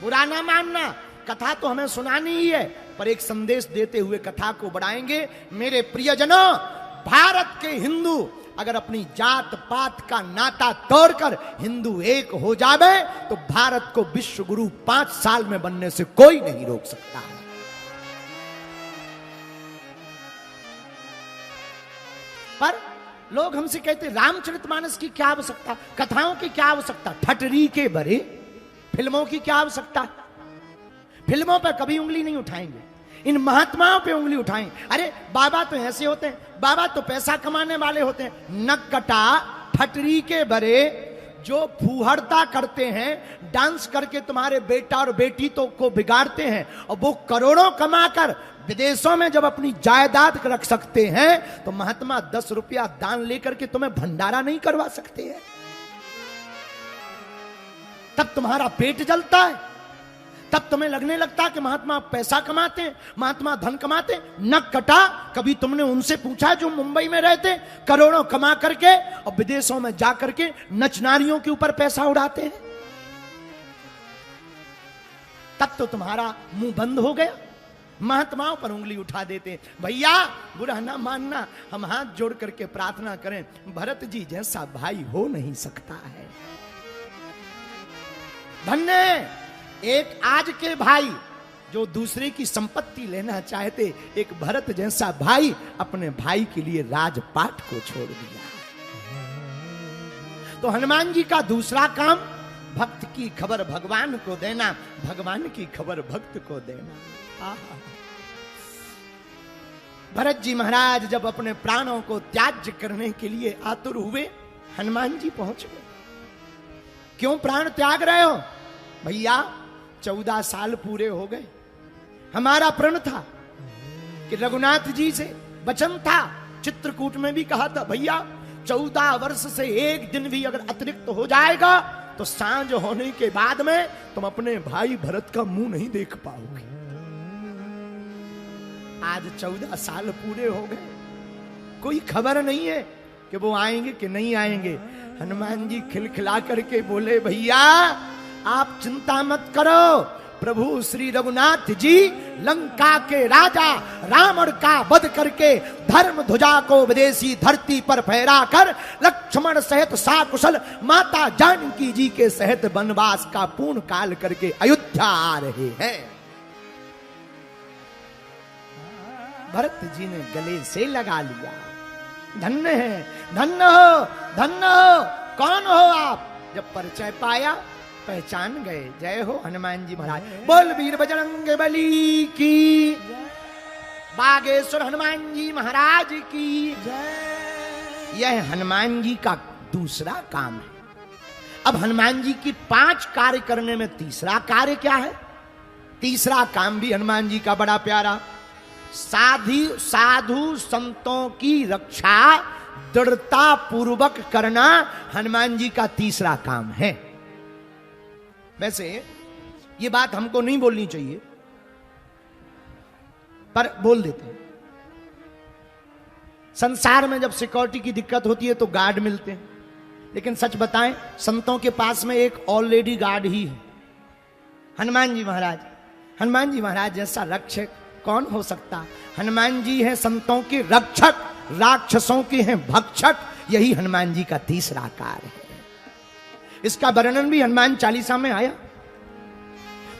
बुरा ना मानना, कथा तो हमें सुनानी ही है, पर एक संदेश देते हुए कथा को बढ़ाएंगे। मेरे प्रियजनों, भारत के हिंदू अगर अपनी जात पात का नाता तोड़कर हिंदू एक हो जावे तो भारत को विश्व गुरु 5 साल में बनने से कोई नहीं रोक सकता है। पर लोग हमसे कहते रामचरितमानस की क्या आवश्यकता, कथाओं की क्या आवश्यकता, ठटरी के बरे फिल्मों की क्या आवश्यकता। फिल्मों पर कभी उंगली नहीं उठाएंगे, इन महात्माओं पे उंगली उठाएं। अरे बाबा तो ऐसे होते हैं, बाबा तो पैसा कमाने वाले होते हैं। नक्कटा ठटरी के बरे जो फूहड़ता करते हैं, डांस करके तुम्हारे बेटा और बेटी तो को बिगाड़ते हैं, और वो करोड़ों कमाकर विदेशों में जब अपनी जायदाद रख सकते हैं तो महात्मा 10 रुपया दान लेकर के तुम्हें भंडारा नहीं करवा सकते हैं। तब तुम्हारा पेट जलता है, तब तुम्हें लगने लगता है कि महात्मा पैसा कमाते हैं, महात्मा धन कमाते हैं। नक कटा, कभी तुमने उनसे पूछा जो मुंबई में रहते करोड़ों कमा करके और विदेशों में जा करके नच नारियों के ऊपर पैसा उड़ाते हैं? तब तो तुम्हारा मुंह बंद हो गया, महात्माओं पर उंगली उठा देते। भैया बुरा ना मानना, हम हाथ जोड़ करके प्रार्थना करें, भरत जी जैसा भाई हो नहीं सकता है। धन्य एक आज के भाई जो दूसरे की संपत्ति लेना चाहते, एक भरत जैसा भाई अपने भाई के लिए राजपाट को छोड़ दिया। तो हनुमान जी का दूसरा काम भक्त की खबर भगवान को देना, भगवान की खबर भक्त को देना। आहा। भरत जी महाराज जब अपने प्राणों को त्याग करने के लिए आतुर हुए, हनुमान जी पहुंच गए। क्यों प्राण त्याग रहे हो? भैया 14 साल पूरे हो गए। हमारा प्रण था कि रघुनाथ जी से वचन था, चित्रकूट में भी कहा था, भैया 14 वर्ष से एक दिन भी अगर अतिरिक्त हो जाएगा तो सांझ होने के बाद में तुम अपने भाई भरत का मुंह नहीं देख पाओगे। आज 14 साल पूरे हो गए, कोई खबर नहीं है कि वो आएंगे कि नहीं आएंगे। हनुमान जी खिलखिला करके बोले, भैया आप चिंता मत करो, प्रभु श्री रघुनाथ जी लंका के राजा रावण का वध करके धर्म ध्वजा को विदेशी धरती पर फहरा कर लक्ष्मण सहित साकुशल माता जानकी जी के सहित वनवास का पूर्ण काल करके अयोध्या आ रहे हैं। भरत जी ने गले से लगा लिया, धन्य है, धन्य हो, धन्य हो। कौन हो आप? जब परिचय पाया पहचान गए। जय हो हनुमान जी महाराज। बोल वीर बजरंग बली की, बागेश्वर हनुमान जी महाराज की जय। यह हनुमान जी का दूसरा काम है। अब हनुमान जी की 5 कार्य करने में तीसरा कार्य क्या है? तीसरा काम भी हनुमान जी का बड़ा प्यारा, साधु संतों की रक्षा दृढ़ता पूर्वक करना हनुमान जी का तीसरा काम है। वैसे ये बात हमको नहीं बोलनी चाहिए, पर बोल देते हैं। संसार में जब सिक्योरिटी की दिक्कत होती है तो गार्ड मिलते हैं, लेकिन सच बताएं संतों के पास में एक ऑलरेडी गार्ड ही है, हनुमान जी महाराज। हनुमान जी महाराज जैसा रक्षक कौन हो सकता? हनुमान जी हैं संतों के रक्षक, राक्षसों के हैं भक्षक। यही हनुमान जी का तीसरा कार्य है। इसका वर्णन भी हनुमान चालीसा में आया।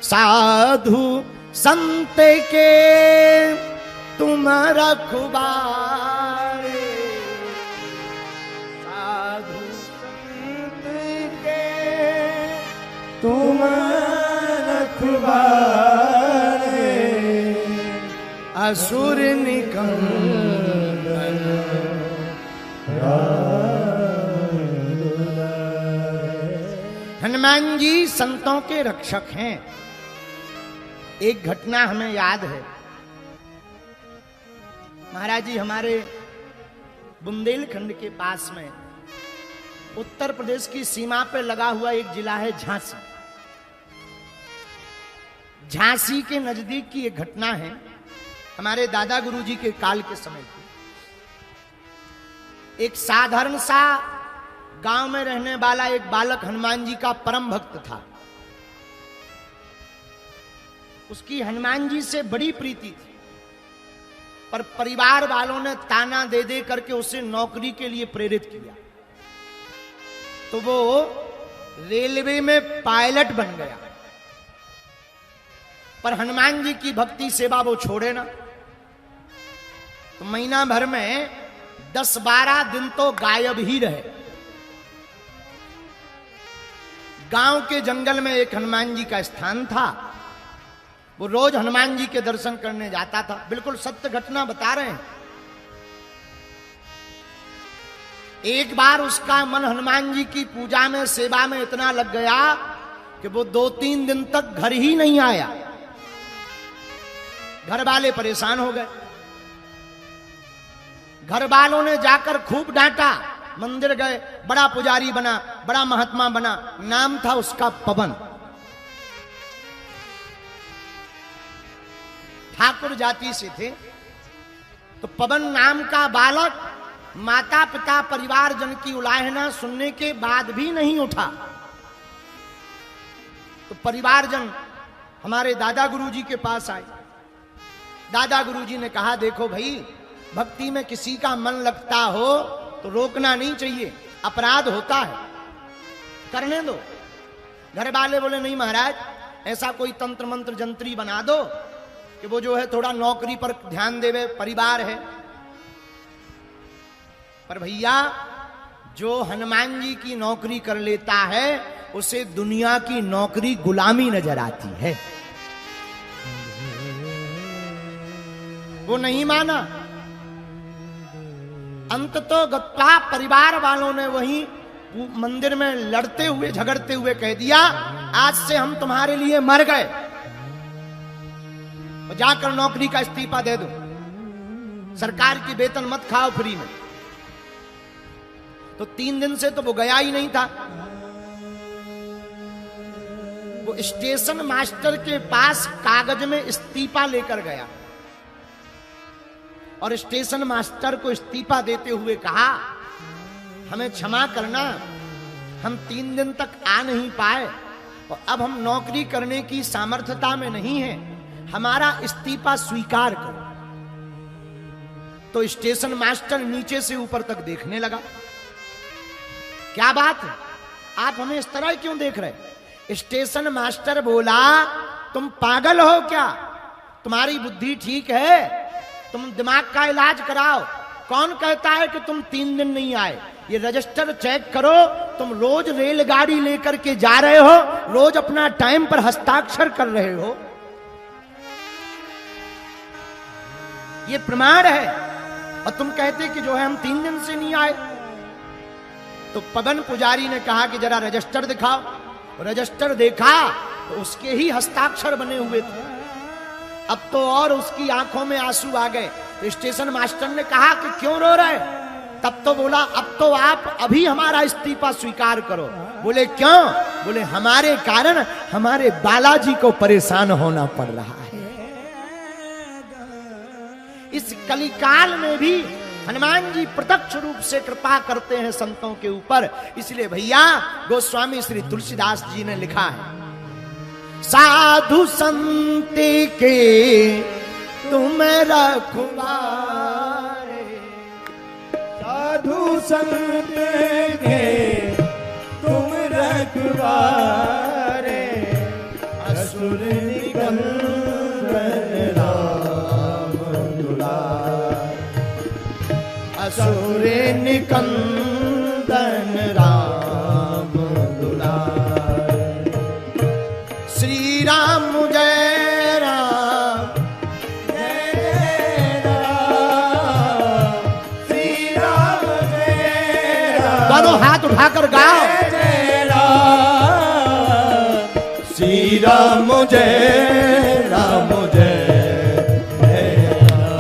साधु संत के तुम रखवारे, साधु संत के तुम रखवारे, असुर निकंदन हनुमान जी संतों के रक्षक हैं। एक घटना हमें याद है। महाराज जी हमारे बुंदेलखंड के पास में उत्तर प्रदेश की सीमा पर लगा हुआ एक जिला है झांसी। झांसी के नजदीक की एक घटना है, हमारे दादा गुरुजी के काल के समय की। एक साधारण सा गांव में रहने वाला एक बालक हनुमान जी का परम भक्त था। उसकी हनुमान जी से बड़ी प्रीति थी, पर परिवार वालों ने ताना दे दे करके उसे नौकरी के लिए प्रेरित किया, तो वो रेलवे में पायलट बन गया। पर हनुमान जी की भक्ति सेवा वो छोड़े ना, तो महीना भर में 10-12 दिन तो गायब ही रहे। गांव के जंगल में एक हनुमान जी का स्थान था, वो रोज हनुमान जी के दर्शन करने जाता था। बिल्कुल सत्य घटना बता रहे हैं। एक बार उसका मन हनुमान जी की पूजा में सेवा में इतना लग गया कि वो 2-3 दिन तक घर ही नहीं आया। घर वाले परेशान हो गए। घर वालों ने जाकर खूब डांटा, मंदिर गए, बड़ा पुजारी बना, बड़ा महात्मा बना। नाम था उसका पवन। ठाकुर जाति से थे, तो पवन नाम का बालक माता पिता परिवार जन की उलाहना सुनने के बाद भी नहीं उठा। तो परिवार जन हमारे दादा गुरुजी के पास आए। दादा गुरुजी ने कहा, देखो भाई, भक्ति में किसी का मन लगता हो तो रोकना नहीं चाहिए, अपराध होता है, करने दो। घर वाले बोले, नहीं महाराज, ऐसा कोई तंत्र मंत्र जंत्री बना दो कि वो जो है थोड़ा नौकरी पर ध्यान देवे, परिवार है। पर भैया जो हनुमान जी की नौकरी कर लेता है उसे दुनिया की नौकरी गुलामी नजर आती है। वो नहीं माना। अंत तो गत्वा परिवार वालों ने वहीं मंदिर में लड़ते हुए झगड़ते हुए कह दिया, आज से हम तुम्हारे लिए मर गए, और जाकर नौकरी का इस्तीफा दे दो, सरकार की वेतन मत खाओ फ्री में। तो 3 दिन से तो वो गया ही नहीं था। वो स्टेशन मास्टर के पास कागज में इस्तीफा लेकर गया और स्टेशन मास्टर को इस्तीफा देते हुए कहा, हमें क्षमा करना, हम 3 दिन तक आ नहीं पाए और अब हम नौकरी करने की सामर्थ्यता में नहीं है, हमारा इस्तीफा स्वीकार करो। तो स्टेशन मास्टर नीचे से ऊपर तक देखने लगा, क्या बात है, आप हमें इस तरह क्यों देख रहे? स्टेशन मास्टर बोला, तुम पागल हो क्या? तुम्हारी बुद्धि ठीक है? तुम दिमाग का इलाज कराओ। कौन कहता है कि तुम 3 दिन नहीं आए? ये रजिस्टर चेक करो, तुम रोज रेलगाड़ी लेकर के जा रहे हो, रोज अपना टाइम पर हस्ताक्षर कर रहे हो, ये प्रमाण है। और तुम कहते कि जो है हम 3 दिन से नहीं आए। तो पवन पुजारी ने कहा कि जरा रजिस्टर दिखाओ। रजिस्टर देखा तो उसके ही हस्ताक्षर बने हुए थे। अब तो और उसकी आंखों में आंसू आ गए। तो स्टेशन मास्टर ने कहा कि क्यों रो रहे? तब तो बोला, अब तो आप अभी हमारा इस्तीफा स्वीकार करो। बोले क्यों? बोले हमारे कारण हमारे बालाजी को परेशान होना पड़ रहा है। इस कलिकाल में भी हनुमान जी प्रत्यक्ष रूप से कृपा करते हैं संतों के ऊपर। इसलिए भैया गोस्वामी श्री तुलसीदास जी ने लिखा है, साधु संत के तुम रखवारे, साधु संत के तुम रखवारे, असुर निकंदन राम दुलारे, असुर निकंदन राम दुलारे। श्री राम जय राम, जय राम, श्री राम जय राम, दोनों हाथ उठाकर गाओ, जय राम, श्री राम जय राम, जय राम,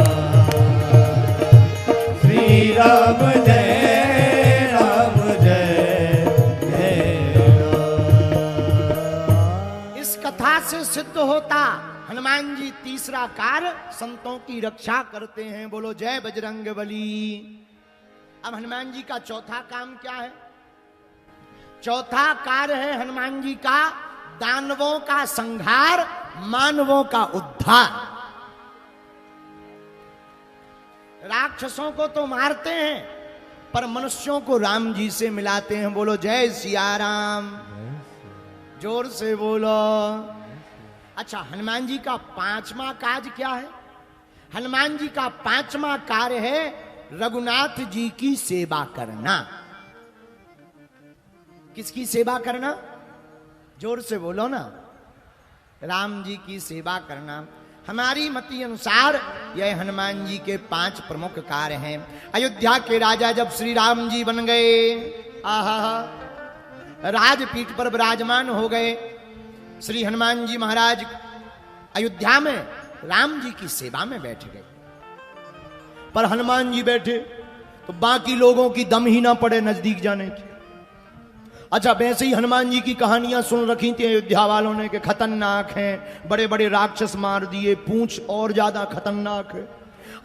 श्री राम जय राम, जय राम। इस कथा से सिद्ध होता हनुमान जी तीसरा कार्य संतों की रक्षा करते हैं। बोलो जय बजरंगबली। अब हनुमान जी का चौथा काम क्या है? चौथा कार्य है हनुमान जी का दानवों का संहार, मानवों का उद्धार। राक्षसों को तो मारते हैं पर मनुष्यों को राम जी से मिलाते हैं। बोलो जय सिया राम, जोर से बोलो। अच्छा, हनुमान जी का 5वां कार्य क्या है? हनुमान जी का 5वां कार्य है रघुनाथ जी की सेवा करना। किसकी सेवा करना? जोर से बोलो ना। राम जी की सेवा करना। हमारी मति अनुसार यह हनुमान जी के 5 प्रमुख कार्य हैं। अयोध्या के राजा जब श्री राम जी बन गए, आहा, राजपीठ पर विराजमान हो गए, श्री हनुमान जी महाराज अयोध्या में राम जी की सेवा में बैठ गए। पर हनुमान जी बैठे तो बाकी लोगों की दम ही ना पड़े नजदीक जाने की। अच्छा, वैसे ही हनुमान जी की कहानियां सुन रखी थी अयोध्या वालों ने कि खतरनाक हैं, बड़े बड़े राक्षस मार दिए, पूंछ और ज्यादा खतरनाक है।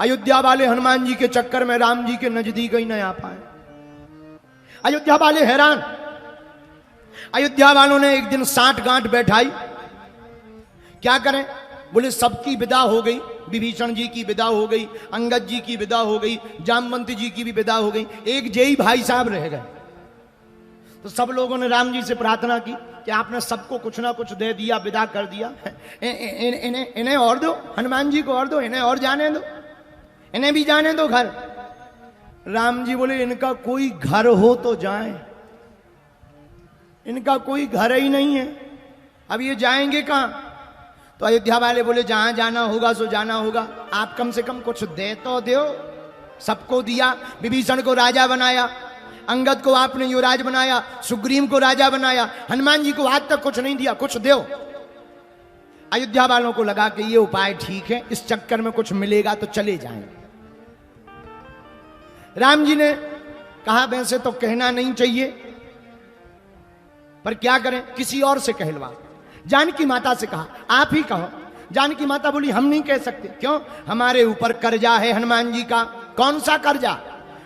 अयोध्या वाले हनुमान जी के चक्कर में राम जी के नजदीक ही नहीं आ पाए। अयोध्या वाले हैरान। अयोध्या वालों ने एक दिन 60 गांठ बैठाई। क्या करें? बोले सबकी विदा हो गई, विभीषण जी की विदा हो गई, अंगद जी की विदा हो गई, जामवंत जी की भी विदा हो गई, एक जेई भाई साहब रह गए। तो सब लोगों ने राम जी से प्रार्थना की कि आपने सबको कुछ ना कुछ दे दिया, विदा कर दिया, इन्हें और दो, हनुमान जी को और दो, इन्हें और जाने दो, इन्हें भी जाने दो घर। राम जी बोले इनका कोई घर हो तो जाए, इनका कोई घर ही नहीं है, अब ये जाएंगे कहां? तो अयोध्या वाले बोले जहां जाना होगा सो जाना होगा, आप कम से कम कुछ दे तो दो। सबको दिया, विभीषण को राजा बनाया, अंगद को आपने युवराज बनाया, सुग्रीव को राजा बनाया, हनुमान जी को आज तक कुछ नहीं दिया, कुछ दो। अयोध्या वालों को लगा कि ये उपाय ठीक है, इस चक्कर में कुछ मिलेगा तो चले जाएं। राम जी ने कहा वैसे तो कहना नहीं चाहिए, पर क्या करें, किसी और से कहलवा। जानकी माता से कहा आप ही कहो। जानकी माता बोली हम नहीं कह सकते। क्यों? हमारे ऊपर कर्जा है हनुमान जी का। कौन सा कर्जा?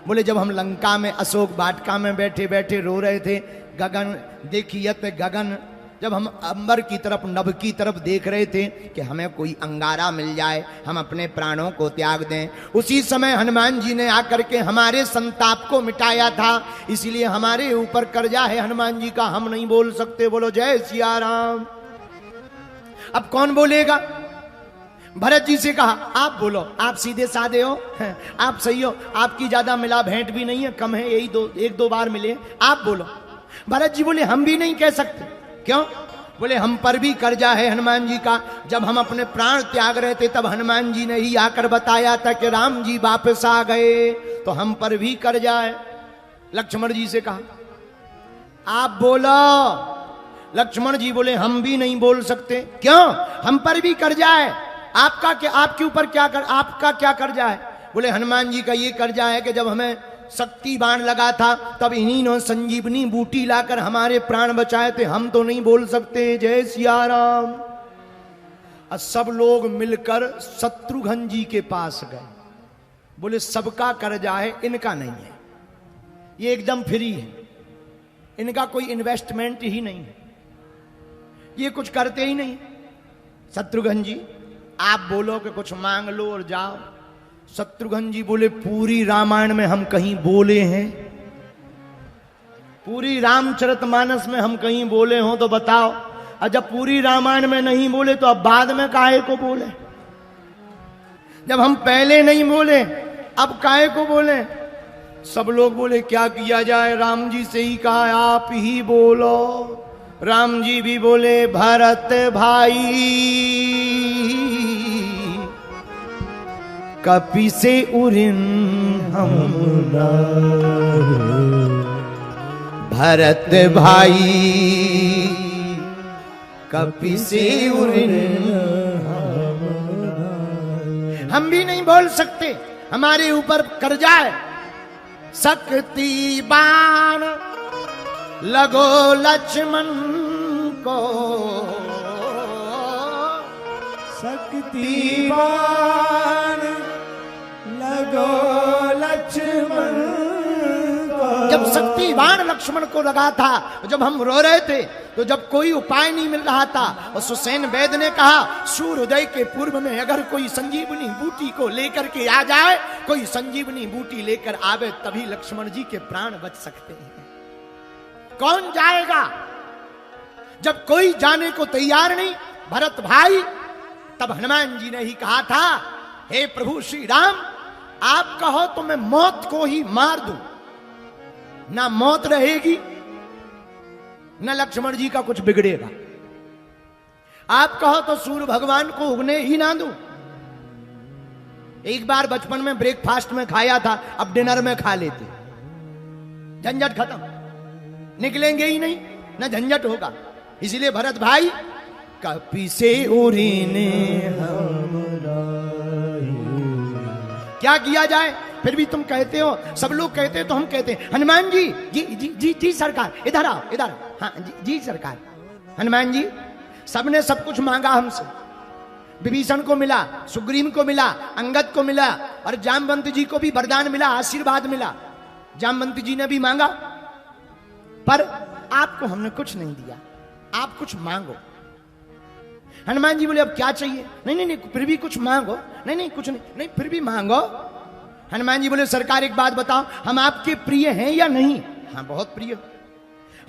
बोले जब हम लंका में अशोक वाटिका में बैठे बैठे रो रहे थे, गगन देखियत गगन, जब हम अंबर की तरफ, नभ की तरफ देख रहे थे कि हमें कोई अंगारा मिल जाए, हम अपने प्राणों को त्याग दें, उसी समय हनुमान जी ने आकर के हमारे संताप को मिटाया था। इसलिए हमारे ऊपर कर्जा है हनुमान जी का, हम नहीं बोल सकते। बोलो जय सिया राम। अब कौन बोलेगा? भरत जी से कहा आप बोलो, आप सीधे साधे हो, आप सही हो, आपकी ज्यादा मिला भेंट भी नहीं है, कम है, यही एक दो बार मिले, आप बोलो। भरत जी बोले हम भी नहीं कह सकते। क्यों? बोले हम पर भी कर्जा है हनुमान जी का। जब हम अपने प्राण त्याग रहे थे तब हनुमान जी ने ही आकर बताया था कि राम जी वापस आ गए, तो हम पर भी कर्जा है। लक्ष्मण जी से कहा आप बोलो। लक्ष्मण जी बोले हम भी नहीं बोल सकते। क्यों? हम पर भी कर्जा है। आपका क्या, आपके ऊपर क्या कर, आपका क्या कर्जा है? बोले हनुमान जी का ये कर्जा है कि जब हमें शक्ति बाण लगा था तब इन्हीं ने संजीवनी बूटी लाकर हमारे प्राण बचाए थे, हम तो नहीं बोल सकते। जय सिया राम। और सब लोग मिलकर शत्रुघ्न जी के पास गए। बोले सबका कर्जा है, इनका नहीं है, ये एकदम फ्री है, इनका कोई इन्वेस्टमेंट ही नहीं है, ये कुछ करते ही नहीं। शत्रुघ्न जी आप बोलो कि कुछ मांग लो और जाओ। शत्रुघ्न जी बोले पूरी रामायण में हम कहीं बोले हैं? पूरी रामचरितमानस में हम कहीं बोले हो तो बताओ। और जब पूरी रामायण में नहीं बोले तो अब बाद में काहे को बोले? जब हम पहले नहीं बोले अब काहे को बोले? सब लोग बोले क्या किया जाए, राम जी से ही कहा आप ही बोलो। राम जी भी बोले भरत भाई कपि से उरिन हम भरत भाई कपि से उरिन हम भी नहीं बोल सकते, हमारे ऊपर कर्जा है। शक्ति बाण लगो लक्ष्मण को, शक्ति बाण लगो लक्ष्मण को। जब शक्ति बाण लक्ष्मण को लगा था, जब हम रो रहे थे, तो जब कोई उपाय नहीं मिल रहा था, और सुसेन वैद्य ने कहा सूर्योदय के पूर्व में अगर कोई संजीवनी बूटी को लेकर के आ जाए, कोई संजीवनी बूटी लेकर आवे, तभी लक्ष्मण जी के प्राण बच सकते हैं। कौन जाएगा? जब कोई जाने को तैयार नहीं, भरत भाई, तब हनुमान जी ने ही कहा था हे प्रभु श्री राम, आप कहो तो मैं मौत को ही मार दूं, ना मौत रहेगी न लक्ष्मण जी का कुछ बिगड़ेगा। आप कहो तो सूर्य भगवान को उगने ही ना दूं। एक बार बचपन में ब्रेकफास्ट में खाया था, अब डिनर में खा लेते, झंझट खत्म, निकलेंगे ही नहीं, न झंझट होगा। इसलिए भरत भाई कपि से उरीने क्या किया जाए? फिर भी तुम कहते हो, सब लोग कहते हैं तो हम कहते हैं हनुमान जी जी जी जी, जी सरकार इधर आओ, इधर। हाँ जी, जी सरकार। हनुमान जी सबने सब कुछ मांगा हमसे, विभीषण को मिला, सुग्रीव को मिला, अंगद को मिला, और जामवंत जी को भी वरदान मिला, आशीर्वाद मिला। जामवंत जी ने भी मांगा, पर आपको हमने कुछ नहीं दिया, आप कुछ मांगो। हनुमान जी बोले अब क्या चाहिए? नहीं नहीं नहीं, फिर भी कुछ मांगो। नहीं नहीं कुछ नहीं, नहीं फिर भी मांगो। हनुमान जी बोले सरकार एक बात बताओ, हम आपके प्रिय हैं या नहीं? हाँ बहुत प्रिय।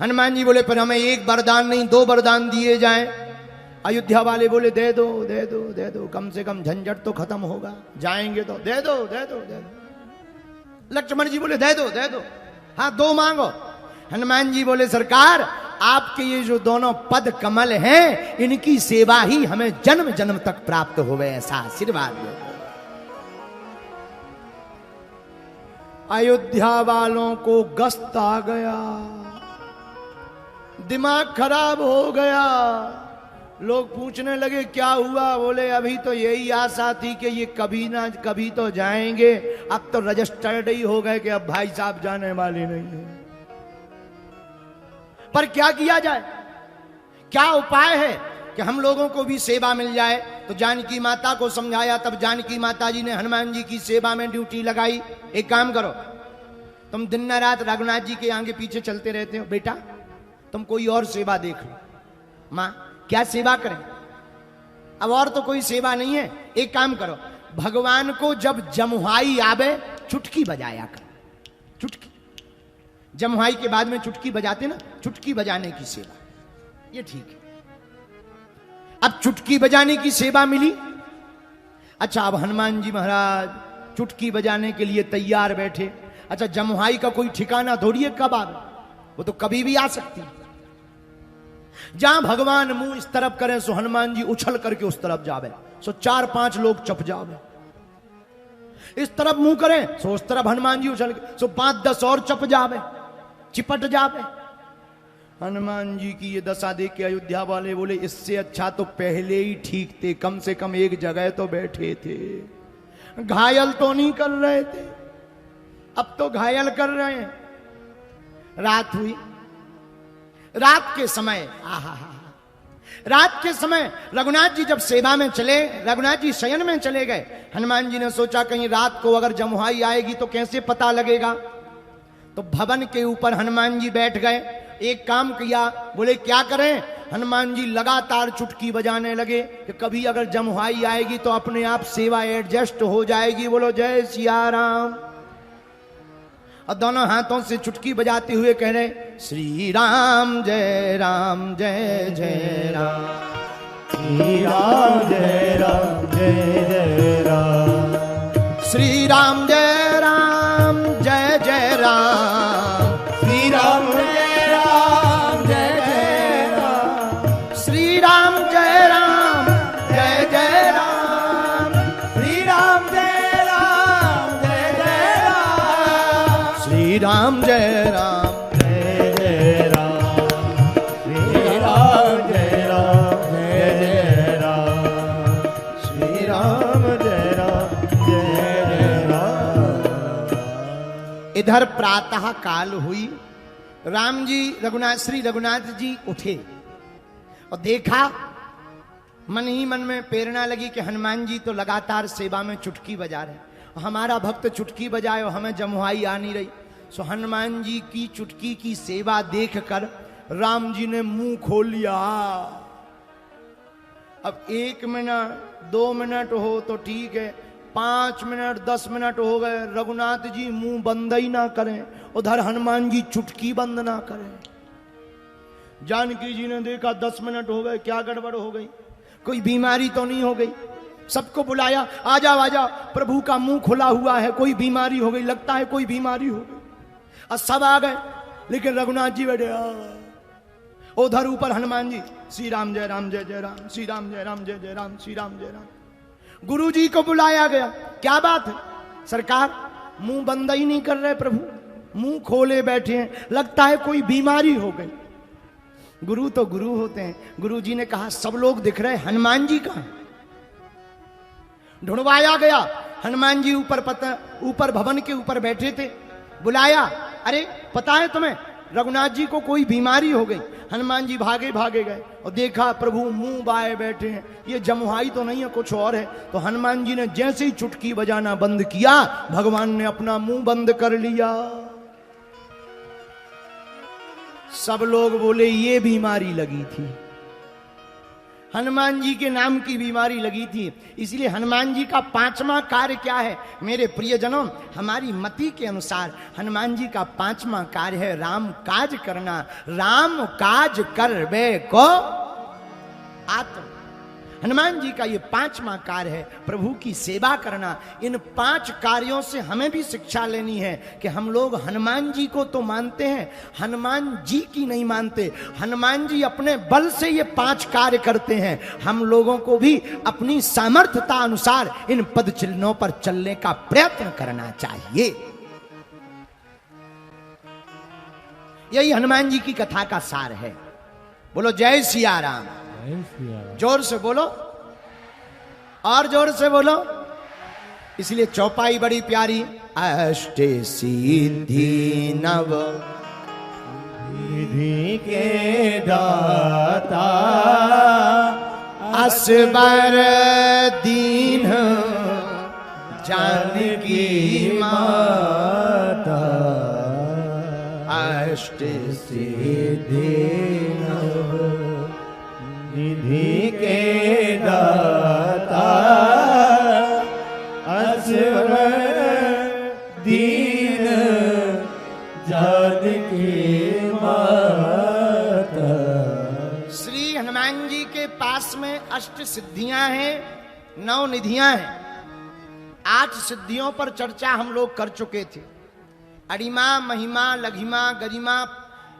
हनुमान जी बोले पर हमें एक वरदान नहीं 2 वरदान दिए जाएं। अयोध्या वाले बोले दे दो दे दो दे दो, कम से कम झंझट तो खत्म होगा, जाएंगे तो दे दो दे दो दे दो। लक्ष्मण जी बोले दे दो दे दो, हाँ 2 मांगो। हनुमान जी बोले सरकार आपके ये जो दोनों पद कमल हैं इनकी सेवा ही हमें जन्म जन्म तक प्राप्त होवे, ऐसा आशीर्वाद दो। अयोध्या वालों को गस्त आ गया, दिमाग खराब हो गया। लोग पूछने लगे क्या हुआ? बोले अभी तो यही आशा थी कि ये कभी ना कभी तो जाएंगे, अब तो रजिस्टर्ड ही हो गए कि अब भाई साहब जाने वाले नहीं है। पर क्या किया जाए, क्या उपाय है कि हम लोगों को भी सेवा मिल जाए? तो जानकी माता को समझाया, तब जानकी माता जी ने हनुमान जी की सेवा में ड्यूटी लगाई। एक काम करो, तुम दिन न रात रघुनाथ जी के आगे पीछे चलते रहते हो, बेटा तुम कोई और सेवा देख लो। मां क्या सेवा करें, अब और तो कोई सेवा नहीं है। एक काम करो, भगवान को जब जमुहाई आवे चुटकी बजाया कर। चुटकी, जमुहाई के बाद में चुटकी बजाते ना, चुटकी बजाने की सेवा, ये ठीक है। अब चुटकी बजाने की सेवा मिली। अच्छा, अब हनुमान जी महाराज चुटकी बजाने के लिए तैयार बैठे। अच्छा, जमुहाई का कोई ठिकाना थोड़ी है कब आवे, वो तो कभी भी आ सकती है। जहां भगवान मुंह इस तरफ करें सो हनुमान जी उछल करके उस तरफ जावे, सो 4-5 लोग चप जावे। इस तरफ मुंह करें सो उस तरफ हनुमान जी उछल के, सो 5-10 और चप जावे, चिपट जावे। हनुमान जी की ये दशा देख के अयोध्या वाले बोले इससे अच्छा तो पहले ही ठीक थे, कम से कम एक जगह तो बैठे थे, घायल तो नहीं कर रहे थे, अब तो घायल कर रहे हैं। रात हुई, रात के समय रात के समय रघुनाथ जी जब सेवा में चले, रघुनाथ जी शयन में चले गए। हनुमान जी ने सोचा कहीं रात को अगर जमुहाई आएगी तो कैसे पता लगेगा, तो भवन के ऊपर हनुमान जी बैठ गए। एक काम किया, बोले क्या करें? हनुमान जी लगातार चुटकी बजाने लगे कि कभी अगर जमुहाई आएगी तो अपने आप सेवा एडजस्ट हो जाएगी। बोलो जय सिया राम। और दोनों हाथों से चुटकी बजाते हुए कह रहे श्री राम जय राम जय जय राम, श्री राम जय राम जय जय राम, श्री राम जय राम जय जय राम, श्री राम जय राम जय जय राम, श्री राम जय राम जय जय राम, श्री राम जय राम जय जय राम, श्री राम जय राम जय जय राम, श्री राम जय राम जय जय राम, श्री राम जय राम जय जय राम। इधर प्रातः काल हुई, राम जी रघुनाथ श्री रघुनाथ जी उठे और देखा, मन ही मन में प्रेरणा लगी कि हनुमान जी तो लगातार सेवा में चुटकी बजा रहे, हमारा भक्त चुटकी बजाए और हमें जमुहाई आ नहीं रही। सो हनुमान जी की चुटकी की सेवा देखकर राम जी ने मुंह खोल लिया। अब 1 मिनट 2 मिनट हो तो ठीक है, 5 मिनट 10 मिनट हो गए, रघुनाथ जी मुंह बंद ही ना करें, उधर हनुमान जी चुटकी बंद ना करें। जानकी जी ने देखा 10 मिनट हो गए, क्या गड़बड़ हो गई, कोई बीमारी तो नहीं हो गई। सबको बुलाया, आ जाओ प्रभु का मुंह खुला हुआ है, कोई बीमारी हो गई, लगता है कोई बीमारी हो गई। और सब आ गए, लेकिन रघुनाथ जी बैठे। उधर ऊपर हनुमान जी श्री राम जय राम जय जय राम, श्री राम जय राम जय जय राम, श्री राम जय राम। गुरु जी को बुलाया गया, क्या बात है सरकार, मुंह बंद ही नहीं कर रहे प्रभु, मुंह खोले बैठे हैं, लगता है कोई बीमारी हो गई। गुरु तो गुरु होते हैं। गुरु जी ने कहा सब लोग दिख रहे, हनुमान जी कहां? ढूंढवाया गया, हनुमान जी ऊपर भवन के ऊपर बैठे थे। बुलाया, अरे पता है तुम्हें रघुनाथ जी को कोई बीमारी हो गई। हनुमान जी भागे गए और देखा प्रभु मुंह बाए बैठे हैं, ये जमुहाई तो नहीं है, कुछ और है। तो हनुमान जी ने जैसे ही चुटकी बजाना बंद किया, भगवान ने अपना मुंह बंद कर लिया। सब लोग बोले ये बीमारी लगी थी। हनुमान जी के नाम की बीमारी लगी थी। इसलिए हनुमान जी का 5वां कार्य क्या है मेरे प्रियजनों? हमारी मति के अनुसार हनुमान जी का 5वां कार्य है राम काज करना। राम काज करबे को आत्म। हनुमान जी का ये 5वां कार्य है प्रभु की सेवा करना। इन 5 कार्यों से हमें भी शिक्षा लेनी है कि हम लोग हनुमान जी को तो मानते हैं, हनुमान जी की नहीं मानते। हनुमान जी अपने बल से ये 5 कार्य करते हैं। हम लोगों को भी अपनी सामर्थ्यता अनुसार इन पद चिन्हों पर चलने का प्रयत्न करना चाहिए। यही हनुमान जी की कथा का सार है। बोलो जय सिया राम। जोर से बोलो और जोर से बोलो। इसलिए चौपाई बड़ी प्यारी। अष्ट सिद्धि नव निधि के दाता असबर दीन जानकी माता अष्ट सिद्धि नव निधि के दाता असवर दीन जानकी माता। श्री हनुमान जी के पास में अष्ट सिद्धियां हैं, 9 निधियां हैं। 8 सिद्धियों पर चर्चा हम लोग कर चुके थे। अरिमा, महिमा, लघिमा, गरिमा,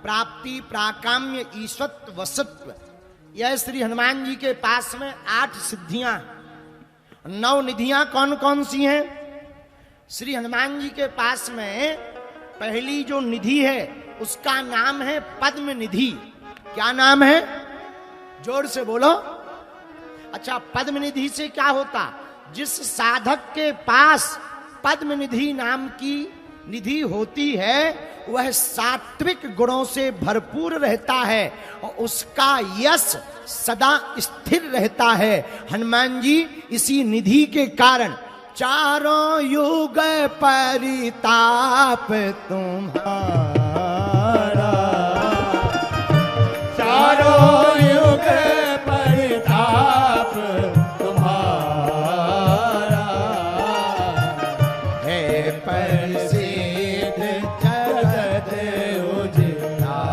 प्राप्ति, प्राकाम्य, ईश्वत्व, वसत्व। यह श्री हनुमान जी के पास में 8 सिद्धियां। 9 निधियां कौन कौन सी हैं? श्री हनुमान जी के पास में पहली जो निधि है उसका नाम है पद्म निधि। क्या नाम है? जोर से बोलो। अच्छा, पद्म निधि से क्या होता? जिस साधक के पास पद्म निधि नाम की निधि होती है वह सात्विक गुणों से भरपूर रहता है और उसका यश सदा स्थिर रहता है। हनुमान जी इसी निधि के कारण चारों युग परिताप तुम्हारा, चारों युग परिताप तुम्हारा है प्रसिद्ध जगत उजियारा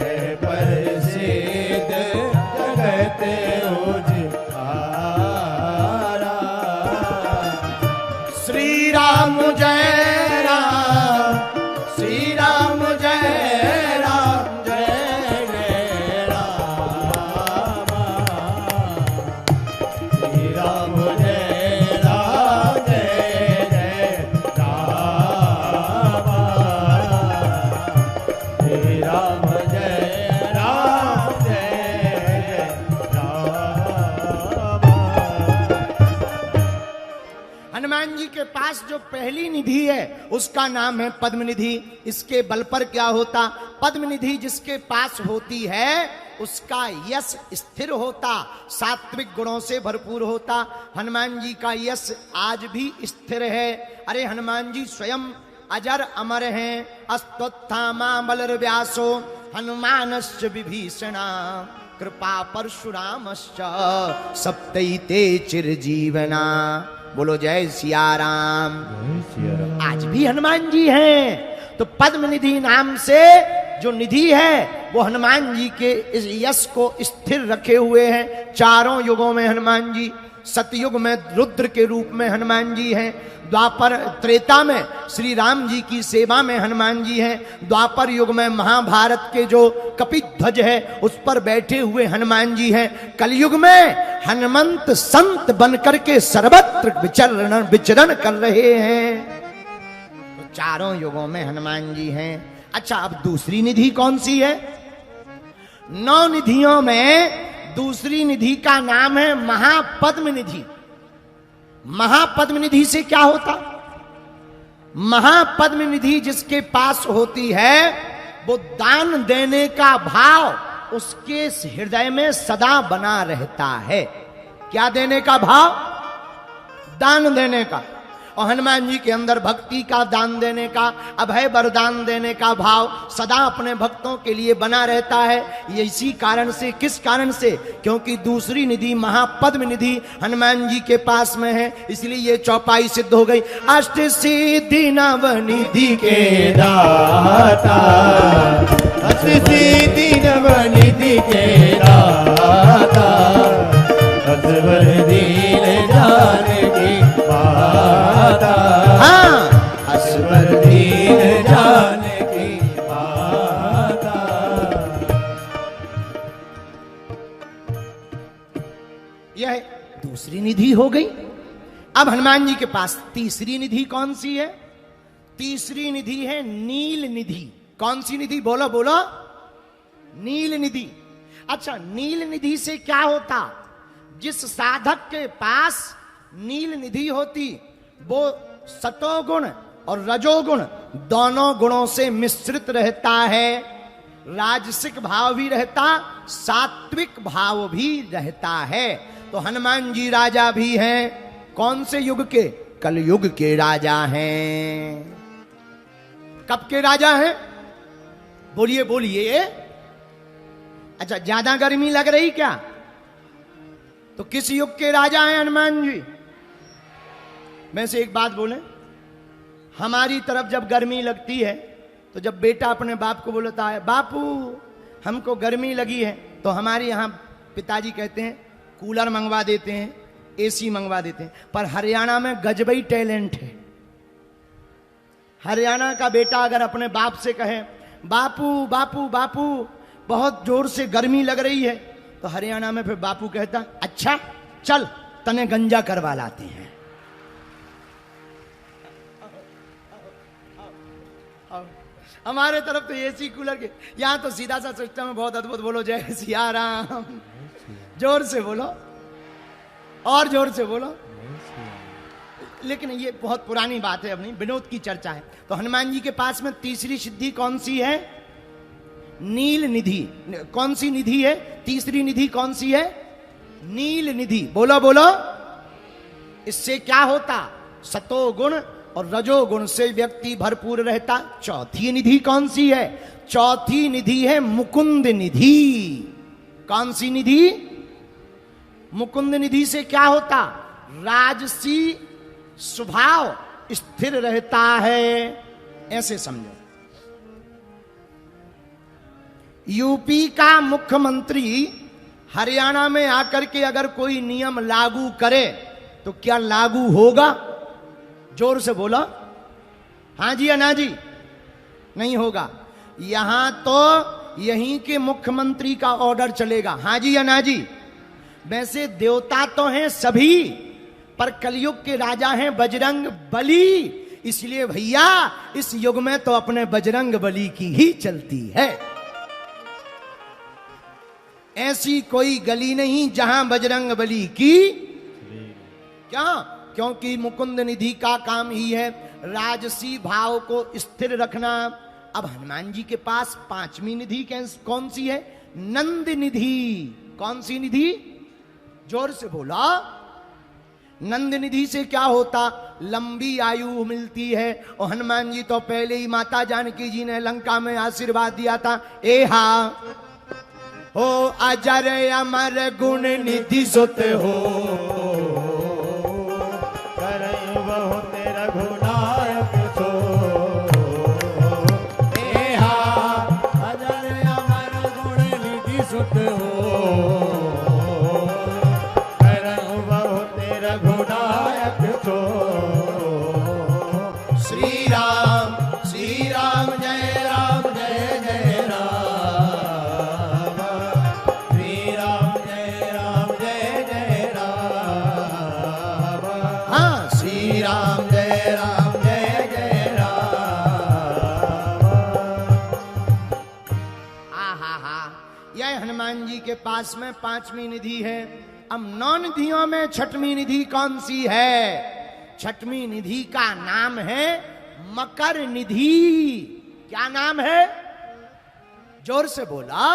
है प्रसिद्ध जगत उजियारा। श्री राम जय राम, श्री राम जय राम, जय जय राम, श्री राम जय राम, जय जय राम, श्री राम जय राम, जय जय राम। हनुमान जी के पास जो पहली निधि है उसका नाम है पद्म निधि। इसके बल पर क्या होता? पद्म निधि जिसके पास होती है उसका यश स्थिर होता, सात्विक गुणों से भरपूर होता। हनुमान जी का यश आज भी स्थिर है। अरे हनुमान जी स्वयं अजर अमर हैं। अस्तोत्थामा बलर व्यासो हनुमानश्च विभीषणा कृपा परशुरामश्च सप्तैते चिरजीवना। बोलो जय सिया राम। आज भी हनुमान जी हैं। तो पद्म निधि नाम से जो निधि है वो हनुमान जी के इस यश को स्थिर रखे हुए हैं। चारों युगों में हनुमान जी, सतयुग में रुद्र के रूप में हनुमान जी हैं, द्वापर त्रेता में श्री राम जी की सेवा में हनुमान जी हैं, द्वापर युग में महाभारत के जो कपिध्वज है उस पर बैठे हुए हनुमान जी हैं, कलयुग में हनुमंत संत बनकर के सर्वत्र विचरण कर रहे हैं। तो चारों युगों में हनुमान जी हैं। अच्छा, अब दूसरी निधि कौन सी है? 9 निधियों में दूसरी निधि का नाम है महापद्म निधि। महापद्म निधि से क्या होता? महापद्म निधि जिसके पास होती है वो दान देने का भाव उसके हृदय में सदा बना रहता है। क्या देने का भाव? दान देने का। और हनुमान जी के अंदर भक्ति का दान देने का, अभय वरदान देने का भाव सदा अपने भक्तों के लिए बना रहता है। ये इसी कारण से, किस कारण से? क्योंकि दूसरी निधि महापद्म निधि हनुमान जी के पास में है, इसलिए ये चौपाई सिद्ध हो गई। अष्ट सिद्धि नव निधि के दाता, अष्ट सिद्धि नव निधि के दाता, असवर दीन जानकी माता, हाँ, असवर दीन जानकी माता। यह दूसरी निधि हो गई। अब हनुमान जी के पास तीसरी निधि कौन सी है? तीसरी निधि है नील निधि। कौन सी निधि? बोलो बोलो। नील निधि। अच्छा, नील निधि से क्या होता? जिस साधक के पास नील निधि होती वो सतोगुण और रजोगुण दोनों गुणों से मिश्रित रहता है। राजसिक भाव भी रहता, सात्विक भाव भी रहता है। तो हनुमान जी राजा भी हैं। कौन से युग के? कलयुग के राजा हैं। कब के राजा हैं? बोलिए बोलिए। अच्छा, ज्यादा गर्मी लग रही क्या? तो किस युग के राजा हैं हनुमान जी? मैं से एक बात बोले, हमारी तरफ जब गर्मी लगती है तो जब बेटा अपने बाप को बोलता है बापू हमको गर्मी लगी है, तो हमारे यहाँ पिताजी कहते हैं कूलर मंगवा देते हैं, एसी मंगवा देते हैं। पर हरियाणा में गजबई टैलेंट है। हरियाणा का बेटा अगर अपने बाप से कहे बापू बापू बापू बहुत जोर से गर्मी लग रही है, तो हरियाणा में फिर बापू कहता अच्छा चल तने गंजा करवा लाते हैं। हमारे तरफ तो एसी कूलर के, यहां तो सीधा सा सिस्टम है, बहुत अद्भुत। बोलो जय सिया राम, जोर से बोलो और जोर से बोलो। लेकिन ये बहुत पुरानी बात है, अपनी विनोद की चर्चा है। तो हनुमान जी के पास में तीसरी सिद्धि कौन सी है? नील निधि। कौन सी निधि है? तीसरी निधि कौन सी है? नील निधि। बोलो बोलो। इससे क्या होता? सतोगुण और रजोगुण से व्यक्ति भरपूर रहता। चौथी निधि कौन सी है? चौथी निधि है मुकुंद निधि। कौन सी निधि? मुकुंद निधि से क्या होता? राजसी स्वभाव स्थिर रहता है। ऐसे समझो, यूपी का मुख्यमंत्री हरियाणा में आकर के अगर कोई नियम लागू करे तो क्या लागू होगा? जोर से बोलो। हाँ जी या ना जी? नहीं होगा। यहां तो यहीं के मुख्यमंत्री का ऑर्डर चलेगा। हाँ जी या ना जी? वैसे देवता तो हैं सभी, पर कलयुग के राजा हैं बजरंग बली। इसलिए भैया इस युग में तो अपने बजरंग बली की ही चलती है। ऐसी कोई गली नहीं जहां बजरंग बली की क्या? क्योंकि मुकुंद निधि का काम ही है राजसी भाव को स्थिर रखना। अब हनुमान जी के पास पांचवी निधि कौन सी है? नंद निधि। कौन सी निधि? जोर से बोला। नंद निधि से क्या होता? लंबी आयु मिलती है। और हनुमान जी तो पहले ही माता जानकी जी ने लंका में आशीर्वाद दिया था। ए हा हो अजर अमर गुण निधि सुत हो, के पास में पांचवी निधि है। अब 9 निधियों में छठवीं निधि कौन सी है? छठवीं निधि का नाम है मकर निधि। क्या नाम है? जोर से बोला।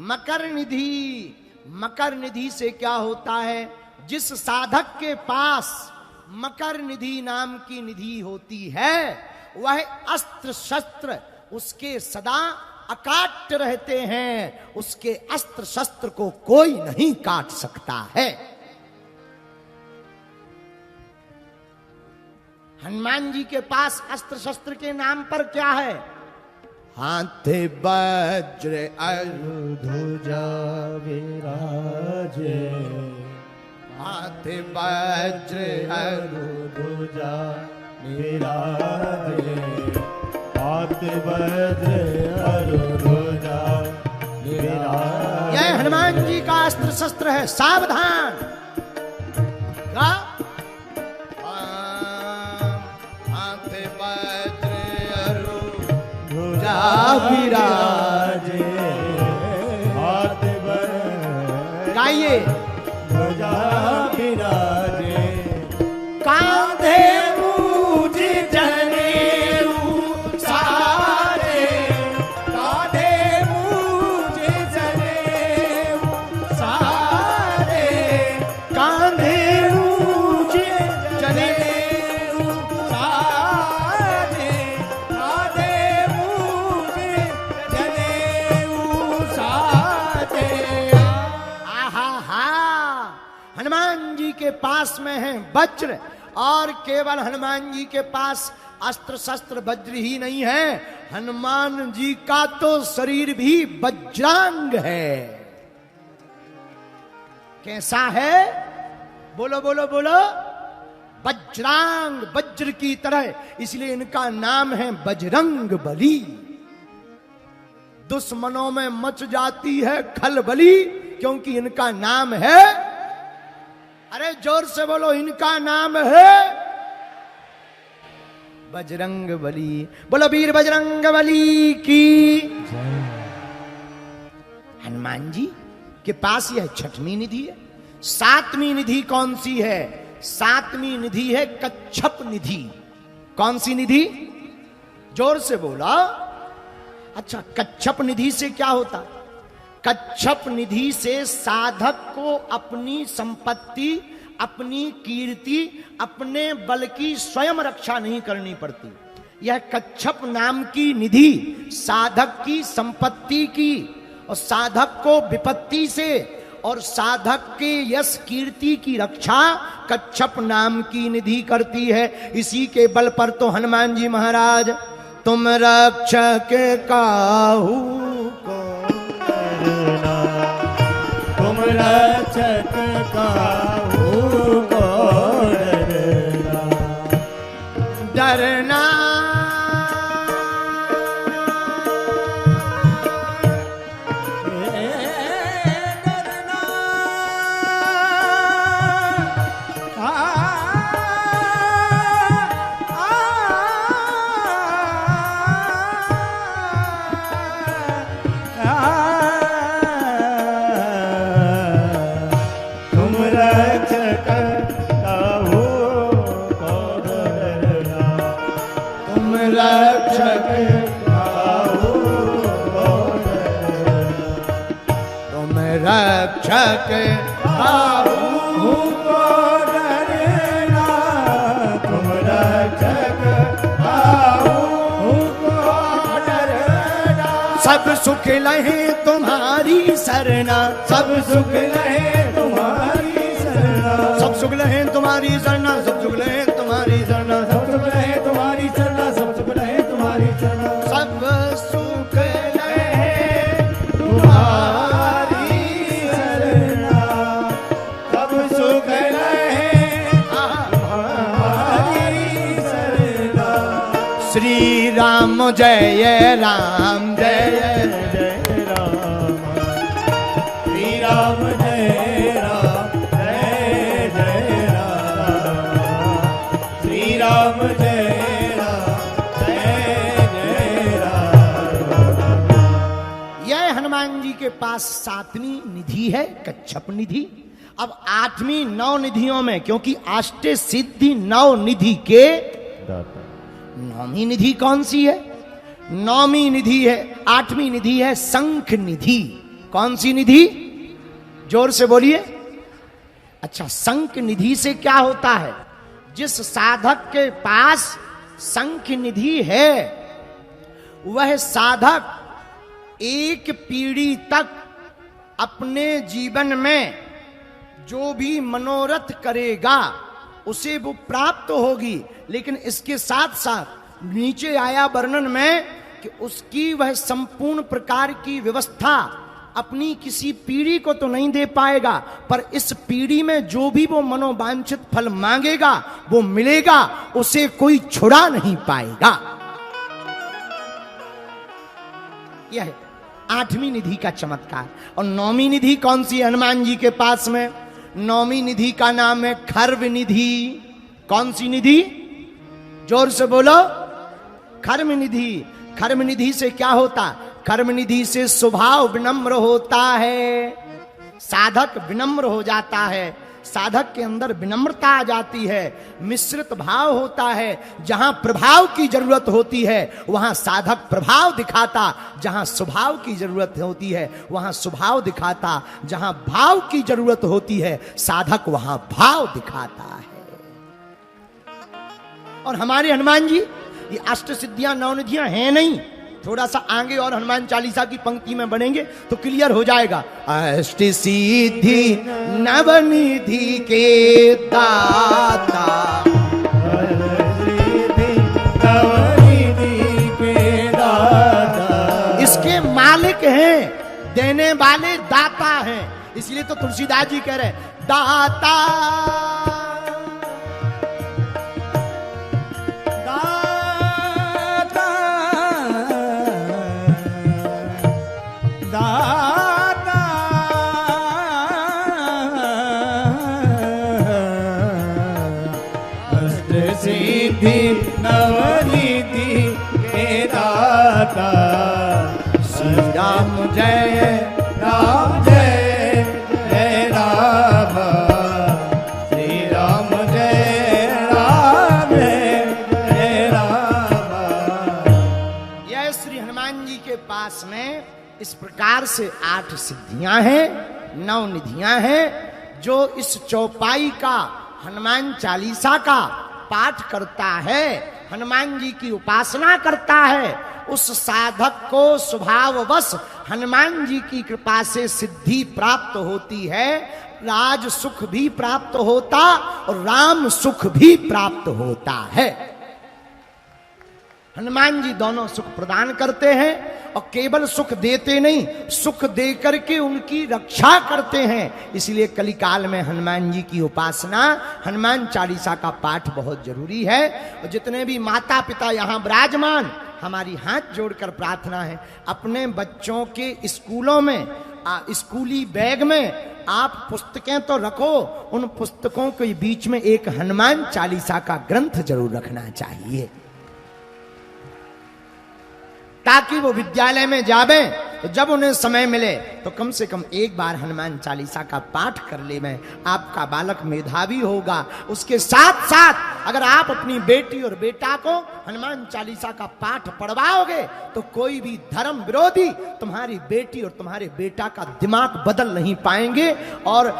मकर निधि। मकर निधि से क्या होता है? जिस साधक के पास मकर निधि नाम की निधि होती है, वह अस्त्र शस्त्र उसके सदा अकाट रहते हैं, उसके अस्त्र शस्त्र को कोई नहीं काट सकता है। हनुमान जी के पास अस्त्र शस्त्र के नाम पर क्या है? हाथ वज्र ध्वजा विराजे, हाथ वज्र ध्वजा विराजे, हाथ वज्र ध्वजा विराजे। यह हनुमान जी का अस्त्र शस्त्र है, सावधान। क्या? हाथ वज्र ध्वजा विराजे, हाथ वज्र गाइए। ध्वजा विराजे, कांधे मूझ जनेऊ सारे, कांधे मूझ जनेऊ सारे, कांधे मूझ जनेऊ सारे, कांधे मूझ जनेऊ सारे। आहा हा, हनुमान जी के पास में है वज्र, और केवल हनुमान जी के पास अस्त्र शस्त्र वज्र ही नहीं है, हनुमान जी का तो शरीर भी वज्रांग है। कैसा है? बोलो बोलो बोलो। वज्रांग, वज्र की तरह, इसलिए इनका नाम है बजरंग बली। दुश्मनों में मच जाती है खलबली, क्योंकि इनका नाम है, अरे जोर से बोलो, इनका नाम है बजरंग बली। बोलो वीर बजरंग बली की। हनुमान जी के पास यह छठवीं निधि है। सातवीं निधि कौन सी है? सातवीं निधि है कच्छप निधि। कौन सी निधि? जोर से बोला। अच्छा, कच्छप निधि से क्या होता? कच्छप निधि से साधक को अपनी संपत्ति, अपनी कीर्ति, अपने बल की स्वयं रक्षा नहीं करनी पड़ती। यह कच्छप नाम की निधि साधक की संपत्ति की और साधक को विपत्ति से और साधक के यश कीर्ति की रक्षा कच्छप नाम की निधि करती है। इसी के बल पर तो हनुमान जी महाराज, तुम रक्षक काहू को डरना, तुम रक्षक काहू को डरना, डरना डरना। तुम रक्षक काहू को डरना, तुम रक्षक काहू को डरना, तुम रक्षक काहू को डरना, तुम रक्षक काहू को डरना। सब सुख लहे तुम्हारी सरना, सब सुख लहे तुम्हारी शरणा, सब सुख लहे तुम्हारी सरना, सब सुख लहे तुम्हारी सरना, सब सुख लहे तुम्हारी शरणा, सब सुख लहे तुम्हारी शरणा, सब सुख लहे तुम्हारी शरणा, सब सुख लहे तुम्हारी शरणा। श्री राम जय राम जय जय राम, श्री राम जय राम, जय जय राम, श्री राम जय राम, जय जय राम। यह हनुमान जी के पास सातवीं निधि है कच्छप निधि। अब आठवीं नौ निधियों में, क्योंकि अष्ट सिद्धि नौ निधि के नौवीं निधि कौन सी है? नौवीं निधि है, आठवीं निधि है शंख निधि। कौन सी निधि? जोर से बोलिए। अच्छा, शंख निधि से क्या होता है? जिस साधक के पास संख्य निधि है वह साधक एक पीढ़ी तक अपने जीवन में जो भी मनोरथ करेगा उसे वो प्राप्त होगी। लेकिन इसके साथ साथ नीचे आया वर्णन में कि उसकी वह संपूर्ण प्रकार की व्यवस्था अपनी किसी पीढ़ी को तो नहीं दे पाएगा, पर इस पीढ़ी में जो भी वो मनोवांछित फल मांगेगा वो मिलेगा, उसे कोई छुड़ा नहीं पाएगा। यह है 8वीं निधि का चमत्कार। और 9वीं निधि कौन सी? हनुमान जी के पास में 9वीं निधि का नाम है खर्व निधि। कौन सी निधि? जोर से बोलो। खर्व निधि। खर्व निधि से क्या होता? खर्व निधि से स्वभाव विनम्र होता है, साधक विनम्र हो जाता है, साधक के अंदर विनम्रता आ जाती है, मिश्रित भाव होता है। जहां प्रभाव की जरूरत होती है वहां साधक प्रभाव दिखाता, जहां स्वभाव की जरूरत होती है वहां स्वभाव दिखाता, जहां भाव की जरूरत होती है साधक वहां भाव दिखाता है। और हमारे हनुमान जी ये अष्ट सिद्धियां 9 निधियां हैं नहीं, थोड़ा सा आगे और हनुमान चालीसा की पंक्ति में बढ़ेंगे तो क्लियर हो जाएगा। अष्ट सिद्धि नवनिधि के दाता, नवनिधि के दाता, इसके मालिक हैं, देने वाले दाता हैं। इसलिए तो तुलसीदास जी कह रहे दाता नवनिधि के दाता। श्री राम जय राम जय जय राम, श्री राम जय राम जय राम। यह श्री हनुमान जी के पास में इस प्रकार से 8 सिद्धियां हैं, 9 निधियां हैं। जो इस चौपाई का हनुमान चालीसा का पाठ करता है, हनुमान जी की उपासना करता है, उस साधक को स्वभाववश हनुमान जी की कृपा से सिद्धि प्राप्त होती है, राज सुख भी प्राप्त होता और राम सुख भी प्राप्त होता है। हनुमान जी दोनों सुख प्रदान करते हैं और केवल सुख देते नहीं, सुख दे करके उनकी रक्षा करते हैं। इसलिए कलिकाल में हनुमान जी की उपासना, हनुमान चालीसा का पाठ बहुत जरूरी है। और जितने भी माता पिता यहाँ विराजमान, हमारी हाथ जोड़कर प्रार्थना है, अपने बच्चों के स्कूलों में स्कूली बैग में आप पुस्तकें तो रखो, उन पुस्तकों के बीच में एक हनुमान चालीसा का ग्रंथ जरूर रखना चाहिए, ताकि वो विद्यालय में जावे तो जब उन्हें समय मिले तो कम से कम एक बार हनुमान चालीसा का पाठ कर ले। में आपका बालक मेधावी होगा। उसके साथ साथ अगर आप अपनी बेटी और बेटा को हनुमान चालीसा का पाठ पढ़वाओगे तो कोई भी धर्म विरोधी तुम्हारी बेटी और तुम्हारे बेटा का दिमाग बदल नहीं पाएंगे और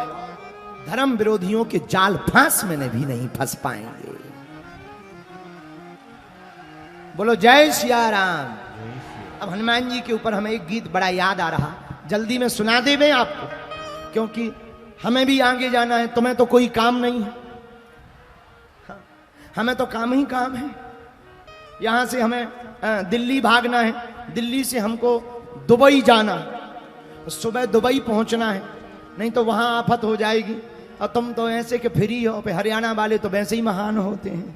धर्म विरोधियों के जाल फांस में भी नहीं फंस पाएंगे। बोलो जय सिया राम। अब हनुमान जी के ऊपर हमें एक गीत बड़ा याद आ रहा, जल्दी में सुना देवे आपको, क्योंकि हमें भी आगे जाना है। तुम्हें तो कोई काम नहीं है, हमें तो काम ही काम है। यहां से हमें दिल्ली भागना है, दिल्ली से हमको दुबई जाना है, सुबह दुबई पहुंचना है, नहीं तो वहां आफत हो जाएगी। और तुम तो ऐसे कि फ्री हो, पे हरियाणा वाले तो वैसे ही महान होते हैं।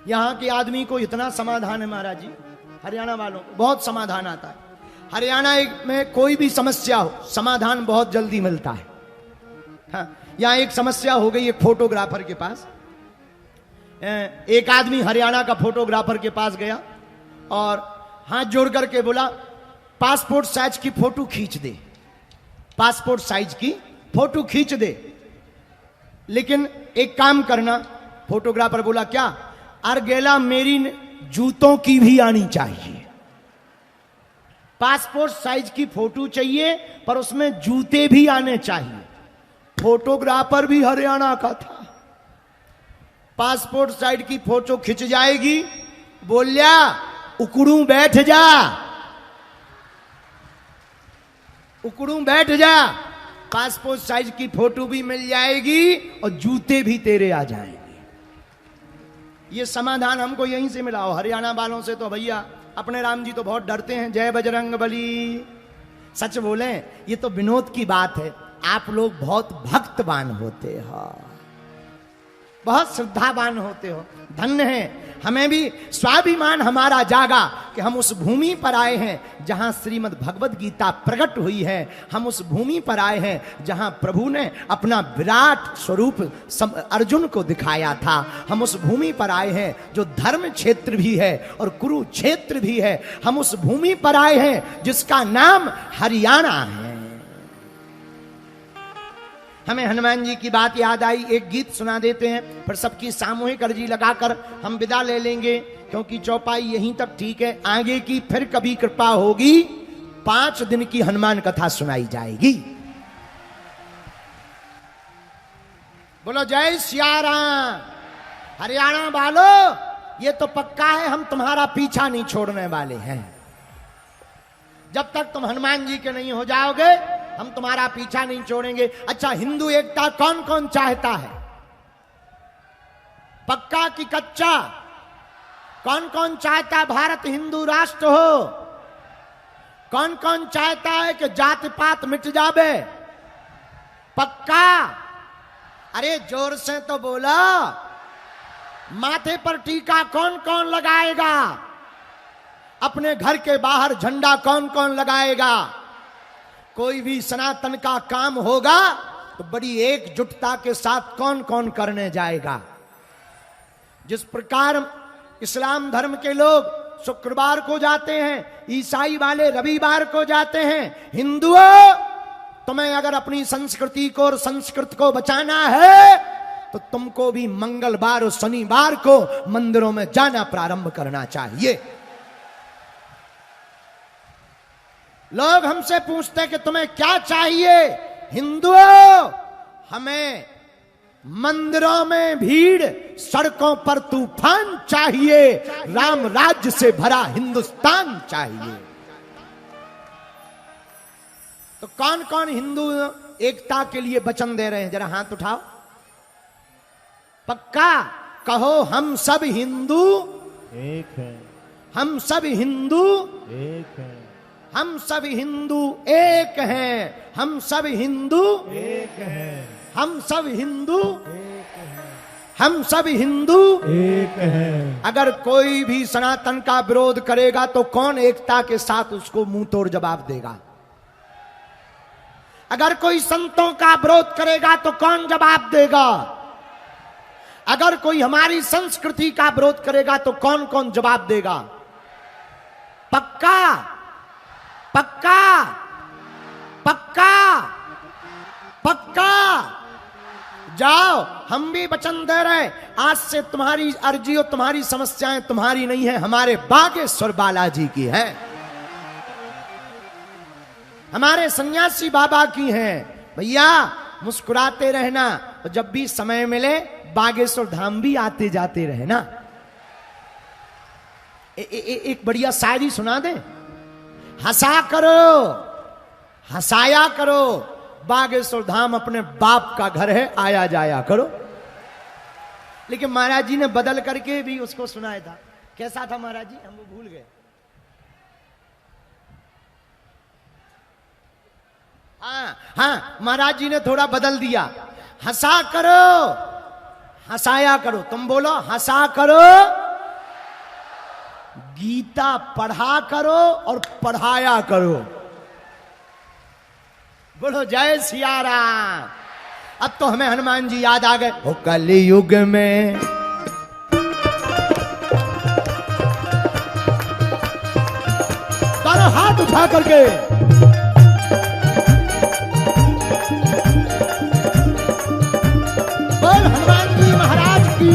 यहाँ के आदमी को इतना समाधान है महाराज जी, हरियाणा वालों को बहुत समाधान आता है। हरियाणा में कोई भी समस्या हो समाधान बहुत जल्दी मिलता है। हाँ, यहाँ एक समस्या हो गई एक फोटोग्राफर के पास। एक आदमी हरियाणा का फोटोग्राफर के पास गया और हाथ जोड़ करके बोला पासपोर्ट साइज की फोटो खींच दे, पासपोर्ट साइज की फोटो खींच दे, लेकिन एक काम करना। फोटोग्राफर बोला क्या? अर्गेला मेरी जूतों की भी आनी चाहिए। पासपोर्ट साइज की फोटो चाहिए पर उसमें जूते भी आने चाहिए। फोटोग्राफर भी हरियाणा का था, पासपोर्ट साइज की फोटो खिंच जाएगी, बोलिया उकड़ू बैठ जा, उकड़ू बैठ जा, पासपोर्ट साइज की फोटो भी मिल जाएगी और जूते भी तेरे आ जाएंगे। ये समाधान हमको यहीं से मिला हो। हरियाणा वालों से तो भैया अपने राम जी तो बहुत डरते हैं, जय बजरंग बली। सच बोले ये तो विनोद की बात है, आप लोग बहुत भक्तवान होते हो, बहुत श्रद्धावान होते हो, धन्य है। हमें भी स्वाभिमान हमारा जागा कि हम उस भूमि पर आए हैं जहां श्रीमद् भगवद गीता प्रकट हुई है। हम उस भूमि पर आए हैं जहां प्रभु ने अपना विराट स्वरूप अर्जुन को दिखाया था। हम उस भूमि पर आए हैं जो धर्म क्षेत्र भी है और कुरुक्षेत्र भी है। हम उस भूमि पर आए हैं जिसका नाम हरियाणा है। हमें हनुमान जी की बात याद आई, एक गीत सुना देते हैं, फिर सबकी सामूहिक अर्जी लगाकर हम विदा ले लेंगे, क्योंकि चौपाई यहीं तक ठीक है। आगे की फिर कभी कृपा होगी, 5 दिन की हनुमान कथा सुनाई जाएगी। बोलो जय सिया राम। हरियाणा वालों ये तो पक्का है, हम तुम्हारा पीछा नहीं छोड़ने वाले हैं। जब तक तुम हनुमान जी के नहीं हो जाओगे हम तुम्हारा पीछा नहीं छोड़ेंगे। अच्छा, हिंदू एकता कौन कौन चाहता है? पक्का कि कच्चा? कौन कौन चाहता भारत हिंदू राष्ट्र हो? कौन कौन चाहता है कि जाति पात मिट जावे? पक्का? अरे जोर से तो बोला। माथे पर टीका कौन कौन लगाएगा? अपने घर के बाहर झंडा कौन कौन लगाएगा? कोई भी सनातन का काम होगा तो बड़ी एकजुटता के साथ कौन कौन करने जाएगा? जिस प्रकार इस्लाम धर्म के लोग शुक्रवार को जाते हैं, ईसाई वाले रविवार को जाते हैं, हिंदुओं तुम्हें अगर अपनी संस्कृति को और संस्कृत को बचाना है तो तुमको भी मंगलवार और शनिवार को मंदिरों में जाना प्रारंभ करना चाहिए। लोग हमसे पूछते कि तुम्हें क्या चाहिए? हिंदुओं हमें मंदिरों में भीड़, सड़कों पर तूफान चाहिए, राम राज्य से भरा हिंदुस्तान चाहिए। तो कौन कौन हिंदू एकता के लिए वचन दे रहे हैं? जरा हाथ उठाओ। पक्का कहो, हम सब हिंदू एक है, हम सब हिंदू एक है, हम सब हिंदू एक हैं, हम सब हिंदू एक है, हम सब हिंदू एक है, हम सब हिंदू एक है। अगर कोई भी सनातन का विरोध करेगा तो कौन एकता के साथ उसको मुंह तोड़ जवाब देगा? अगर कोई संतों का विरोध करेगा तो कौन जवाब देगा? अगर कोई हमारी संस्कृति का विरोध करेगा तो कौन कौन जवाब देगा? पक्का? पक्का? पक्का? पक्का? जाओ, हम भी वचन दे रहे, आज से तुम्हारी अर्जी और तुम्हारी समस्याएं तुम्हारी नहीं है, हमारे बागेश्वर बालाजी की है, हमारे सन्यासी बाबा की हैं। भैया मुस्कुराते रहना, और जब भी समय मिले बागेश्वर धाम भी आते जाते रहना। एक बढ़िया शायरी सुना दे। हंसा करो, हंसाया करो, बागेश्वर धाम अपने बाप का घर है, आया जाया करो। लेकिन महाराज जी ने बदल करके भी उसको सुनाया था। कैसा था महाराज जी? हम वो भूल गए। हाँ, महाराज जी ने थोड़ा बदल दिया। हंसा करो, हंसाया करो। तुम बोलो, हंसा करो, गीता पढ़ा करो और पढ़ाया करो। बोलो जय सिया राम। अब तो हमें हनुमान जी याद आ गए। ओ कलियुग में तारा हाथ उठा करके बोल हनुमान जी महाराज की।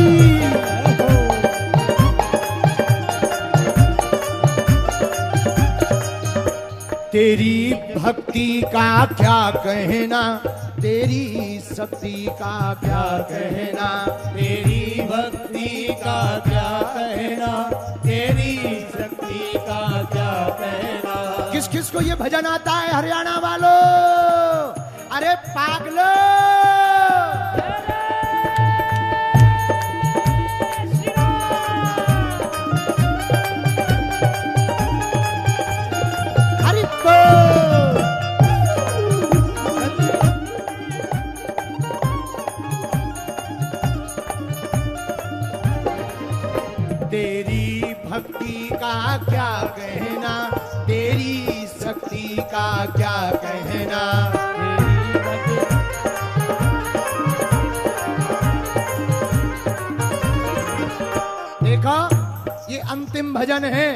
तेरी भक्ति का क्या कहना, तेरी शक्ति का क्या कहना, तेरी भक्ति का क्या कहना, तेरी शक्ति का क्या कहना। किस किस को ये भजन आता है हरियाणा वालों? अरे पागलो, हरि बोल। तेरी भक्ति का क्या कहना, तेरी शक्ति का क्या कहना। देखो ये अंतिम भजन है,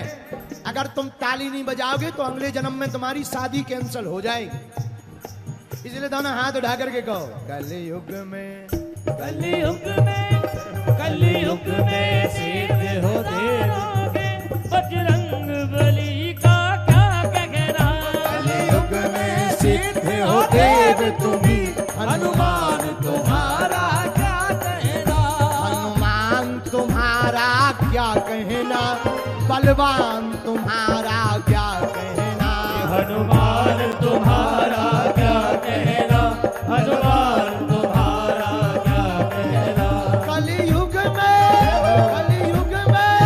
अगर तुम ताली नहीं बजाओगे तो अगले जन्म में तुम्हारी शादी कैंसिल हो जाएगी। इसलिए दोनों हाथ उठा करके कहो, कलयुग में, कलयुग में, कलयुग में सिद्ध हो देव, बजरंग बली का क्या कहना। कलयुग में सिद्ध हो देव तुम्ही, हनुमान तुम्हारा क्या कहना। हनुमान तुम्हारा क्या कहना, बलवान तुम्हारा क्या कहना। हनुमान तुम्हारा क्या कहना, हनुमान तुम्हारा क्या कहना। कलयुग में, कलयुग में,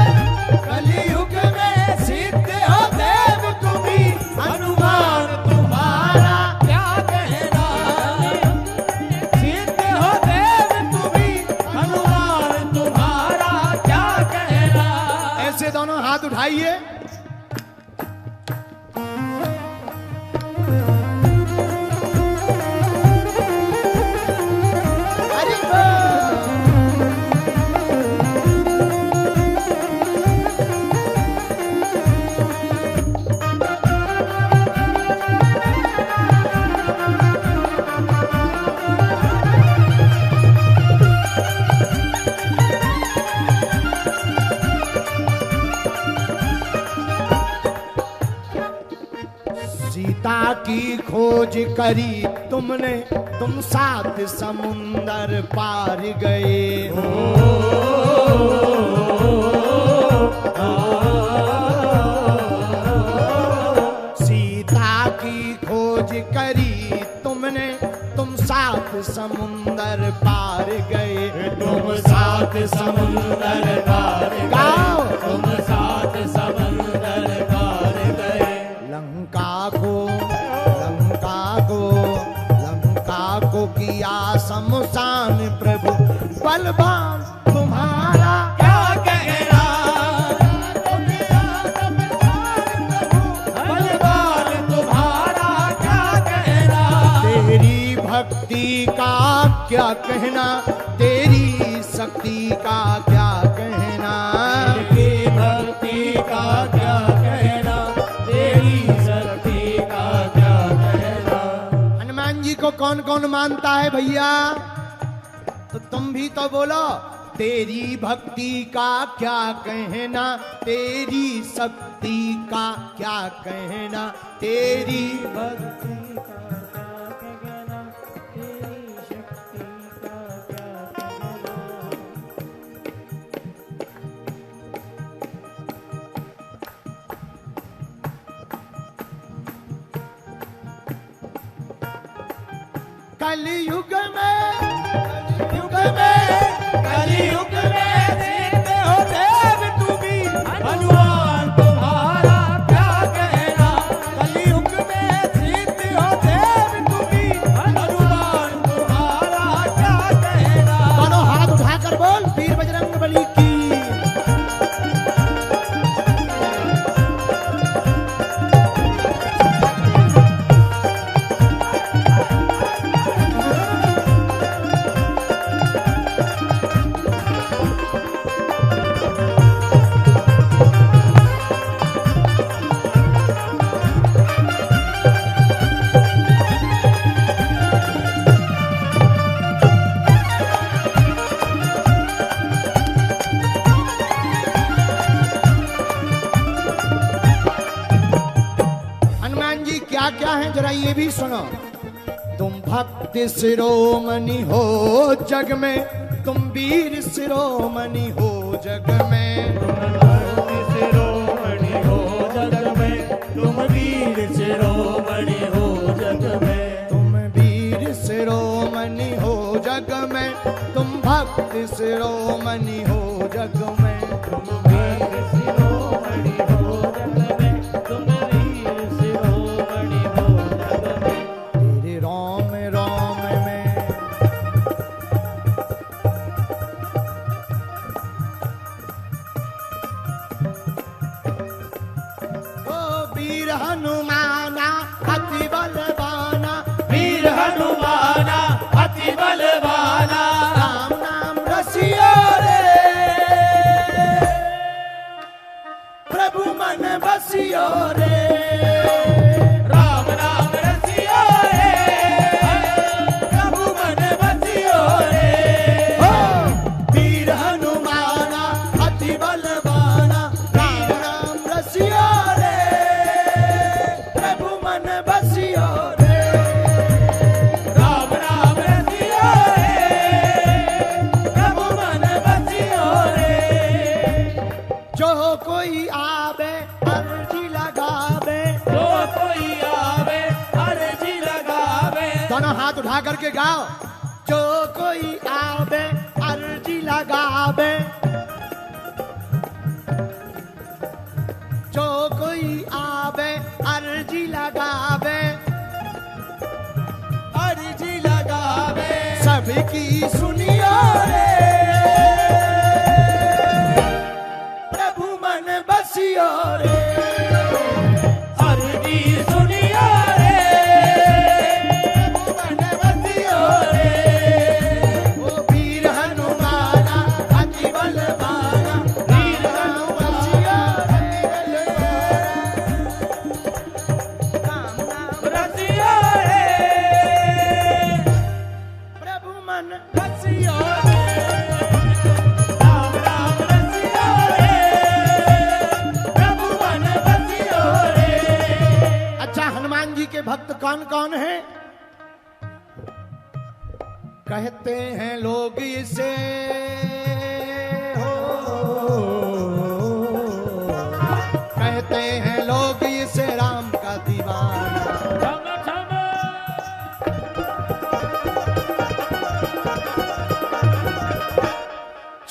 कलयुग में सिद्ध हो देव तुम्ही, हनुमान तुम्हारा क्या कहना। सिद्ध हो देव तुम्ही, हनुमान तुम्हारा क्या कहना। ऐसे दोनों हाथ उठाइए। हरि बोल। सीता की खोज करी तुमने, तुम 7 समुंदर पार गए हो। सीता की खोज करी तुमने, तुम 7 समुंदर पार गए। तुम 7 समुंदर पार गाओ। गए, तुम 7 समुंदर पार गए। लंका को, लंका को, लंका को किया शमशान प्रभु, बलवान तुम्हारा क्या कहना। बलवान तुम्हारा क्या कहना। तेरी भक्ति का क्या कहना, तेरी शक्ति का क्या कहना। तेरी भक्ति का क्या कहना, तेरी शक्ति का क्या कहना। हनुमान जी को कौन कौन मानता है भैया? तो तुम भी तो बोलो, तेरी भक्ति का क्या कहना, तेरी शक्ति का क्या कहना। तेरी भक्ति का क्या कहना, तेरी शक्ति का क्या कहना। कलयुग में, युग में, कलयुग में सिद्ध हो देव तुम्ही, हनुमान तुम्हारा क्या कहना। कलयुग में सिद्ध हो देव तुम्ही, हनुमान तुम्हारा क्या कहना। दोनों हाथ उठाकर बोल, वीर बजरंग बली की। क्या क्या है जरा ये भी सुनो। तुम भक्त शिरोमणि हो जग में, तुम वीर शिरोमणि हो जग में, भक्त शिरोमणि हो जग में, तुम वीर शिरोमणि हो जग में, तुम वीर शिरोमणि हो जग में, तुम भक्त शिरोमणि हो जग में, तुम वीर शिरोमणि हो जग में, तुम वीर शिरोमणि हो जग में, तेरे रोम रोम में ओ वीर हनुमाना अति बलवाना, वीर हनुमाना अति बलवाना, राम नाम रसिया रे, प्रभु मन बसियो रे, राम नाम रसिया रे, प्रभु मन बसियो रे, हो वीर हनुमाना अति बलवाना, राम नाम रसिया रे, प्रभु मन बसियो रे, राम नाम रसिया रे, प्रभु मन बसियो रे, जो कोई आवे अर्जी लगावे, जो कोई आवे अर्जी लगावे, दोनों हाथ उठा करके गाओ, जो कोई आवे अर्जी लगावे, जो कोई आवे अर्जी लगावे, अर्जी लगावे, सबकी सुनियो रे, प्रभु मन बसियो रे, अर्जी सुनियो रे, प्रभु मन बसियो रे, ओ वीर हनुमाना अति बलवाना, वीर हनुमाना राम नाम रसियो रे, प्रभु मन रसियो रे, राम नाम रसियो रे, प्रभु मन बसियो रे। अच्छा, हनुमान जी के भक्त कौन कौन हैं? कहते हैं लोग इसे हो, कहते हैं लोग इसे राम का दीवाना, छम छम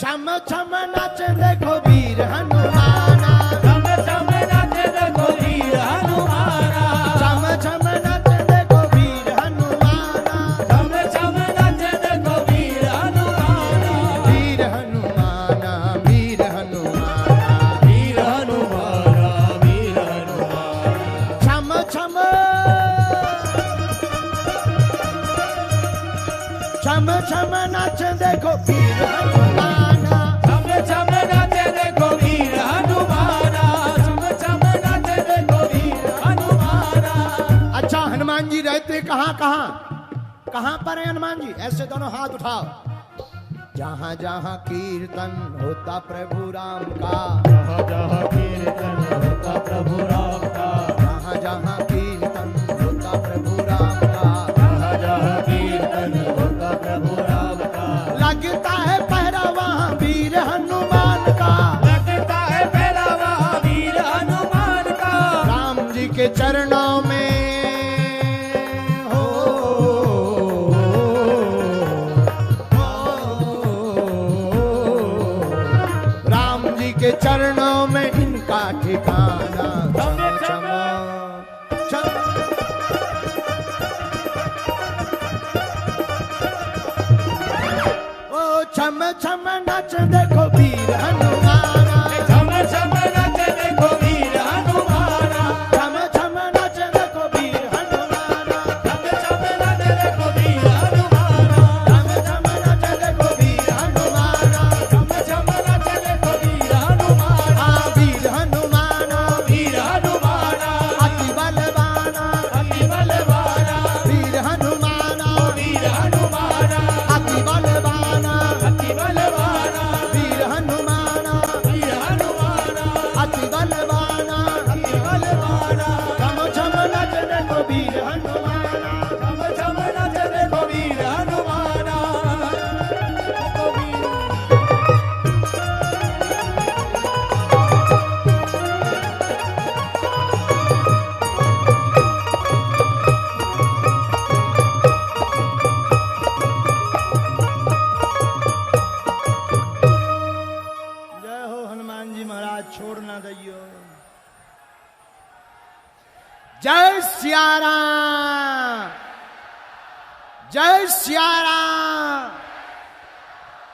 छम छम नाच देखो वीर हनुमाना, छम छम नाच देखो वीर हनुमाना, छम छम नाच देखो वीर हनुमाना, छम छम नाच देखो वीर हनुमाना, वीर हनुमाना, वीर हनुमाना, वीर हनुमाना, वीर हनुमाना, छम छम छम छम नाच देखो वीर हनुमाना, छम छम नाच देखो वीर हनुमाना, छम छम नाच देखो वीर हनुमाना। अच्छा, हनुमान जी रहते कहाँ कहाँ? कहाँ पर है हनुमान जी? ऐसे दोनों हाथ उठाओ। जहाँ जहाँ कीर्तन होता प्रभु राम का, जहाँ जहाँ कीर्तन होता प्रभु राम का, जहाँ जहाँ कीर्तन होता प्रभु राम का, जहाँ जहाँ कीर्तन होता प्रभु राम का, लगता है पहरा वहाँ वीर हनुमान का, लगता है पहला वहाँ वीर हनुमान का, राम जी के चरणों में हो, राम जी के चरणों में इनका ठिकाना, छम छम ओ छम छम नाच देखो वीर हनुमाना, छम छम नाच देखो वीर हनुमाना, छम छम नाच देखो वीर हनुमाना, छम छम नाच देखो वीर हनुमाना, छम छम नाच देखो वीर हनुमाना, छम छम नाच देखो वीर हनुमाना, आ वीर हनुमाना, वीर हनुमाना, अति बलवाना, अति बलवाना, वीर हनुमाना, वीर हनुमाना, अति बलवाना, अति बलवाना, वीर हनुमाना, छोड़ ना दियो। जय सिया राम, जय सिया राम।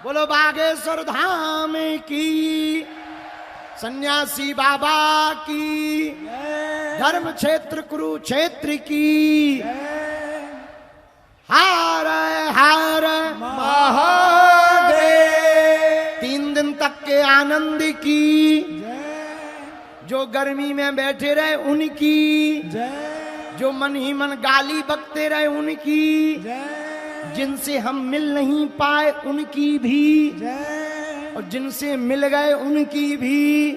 बोलो बागेश्वर धाम की, सन्यासी बाबा की, धर्म क्षेत्र कुरुक्षेत्र की। हार हार महादेव। 3 दिन तक के आनंद की, जो गर्मी में बैठे रहे उनकी, जो मन ही मन गाली बकते रहे उनकी, जिनसे हम मिल नहीं पाए उनकी भी, और जिनसे मिल गए उनकी भी।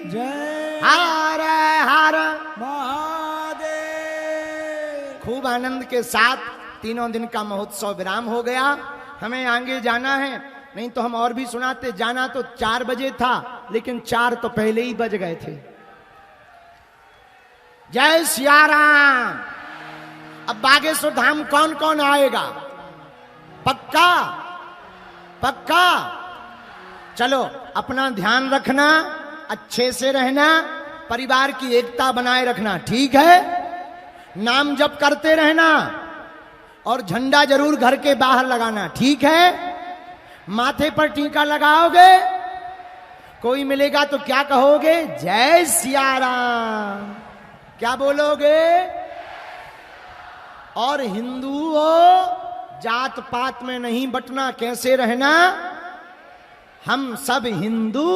हार हार महादेव। खूब आनंद के साथ 3 दिन का महोत्सव विराम हो गया। हमें आगे जाना है, नहीं तो हम और भी सुनाते। जाना तो 4 बजे था, लेकिन 4 तो पहले ही बज गए थे। जय सिया राम। अब बागेश्वर धाम कौन कौन आएगा? पक्का पक्का? चलो, अपना ध्यान रखना, अच्छे से रहना, परिवार की एकता बनाए रखना, ठीक है? नाम जप करते रहना, और झंडा जरूर घर के बाहर लगाना, ठीक है? माथे पर टीका लगाओगे, कोई मिलेगा तो क्या कहोगे? जय सिया राम। क्या बोलोगे? और हिंदू हो, जात पात में नहीं बटना, कैसे रहना? हम सब हिंदू,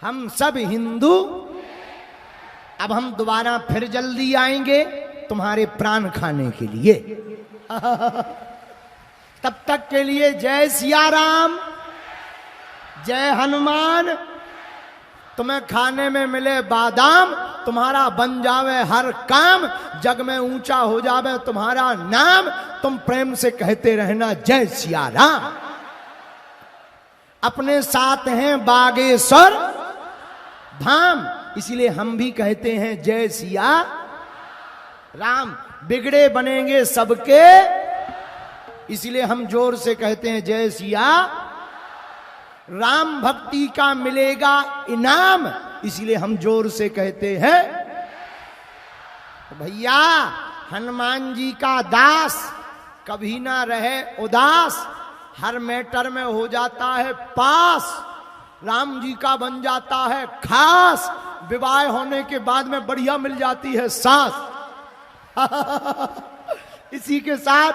हम सब हिंदू। अब हम दोबारा फिर जल्दी आएंगे तुम्हारे प्राण खाने के लिए। तब तक के लिए जय सिया राम, जय हनुमान। तुम्हें खाने में मिले बादाम, तुम्हारा बन जावे हर काम, जग में ऊंचा हो जावे तुम्हारा नाम। तुम प्रेम से कहते रहना जय सिया राम। अपने साथ हैं बागेश्वर धाम, इसलिए हम भी कहते हैं जय सिया राम। बिगड़े बनेंगे सबके, इसलिए हम जोर से कहते हैं जय सिया राम। भक्ति का मिलेगा इनाम, इसलिए हम जोर से कहते हैं। भैया, हनुमान जी का दास कभी ना रहे उदास, हर मैटर में हो जाता है पास। राम जी का बन जाता है खास, विवाह होने के बाद में बढ़िया मिल जाती है सास। इसी के साथ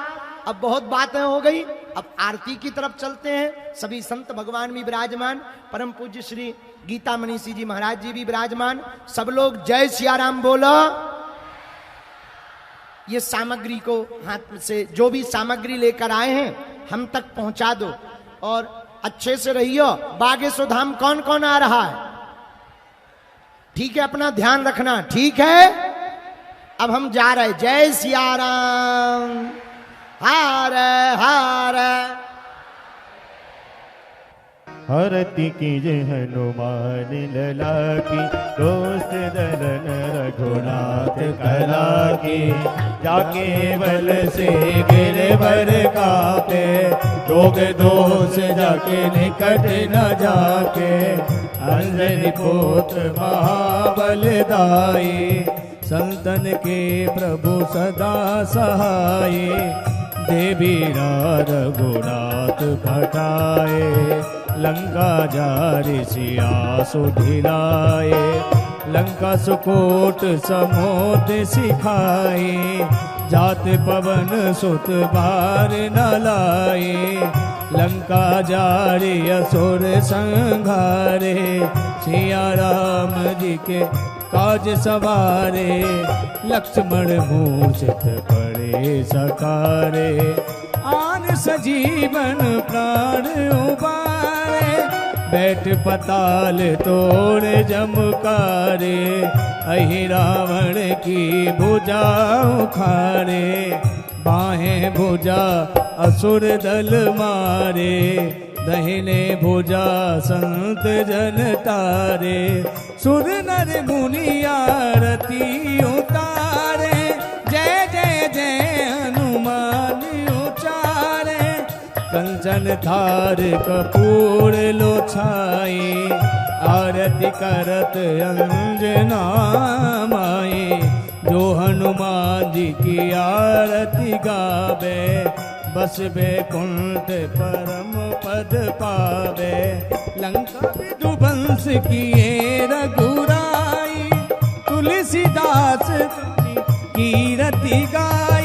अब बहुत बातें हो गई, अब आरती की तरफ चलते हैं। सभी संत भगवान भी विराजमान, परम पूज्य श्री गीता मनीषी जी महाराज जी भी विराजमान। सब लोग जय सिया राम बोलो। ये सामग्री को हाथ से, जो भी सामग्री लेकर आए हैं हम तक पहुंचा दो, और अच्छे से रहियो। बागेश्वर धाम कौन कौन आ रहा है? ठीक है, अपना ध्यान रखना, ठीक है? अब हम जा रहे। जय सिया राम। हार हार हरति की जय हनुमान लला की, दोस्त दलन रघुनाथ कला की। जाके बल से गिरवर कापे, रोग दोष जाके निकट न जाके। अंजनी पुत्र महाबलदाई, संतन के प्रभु सदा सहाय। देवी रघुनाथ घटाए, लंका जारि सिया सुधिलाए। लंका सुकोट समोद सिखाए, जात पवन सुत बार न लाए। लंका जारि असुर संघारे, सिया राम जी के काज सवारे। लक्ष्मण मूर्छित पड़े सकारे, आन सजीवन प्राण उबारे। बैठ पताल तोड़ जमकारे, अहि रावण की भुजा उखारे। बाहें भुजा असुर दल मारे, दहिने भुजा संत जन तारे। सुर नर मुनि आरती उतारे, जय जय जय हनुमान उचारे। कंचन गगन थार कपूर लो छाए, आरती करत अंजना माए। जो हनुमान जी की आरती गावे, बस बैकुंठ परम पद पावे। लंका विदुवंश किए रघुराई, तुलसीदास कीरति गाई।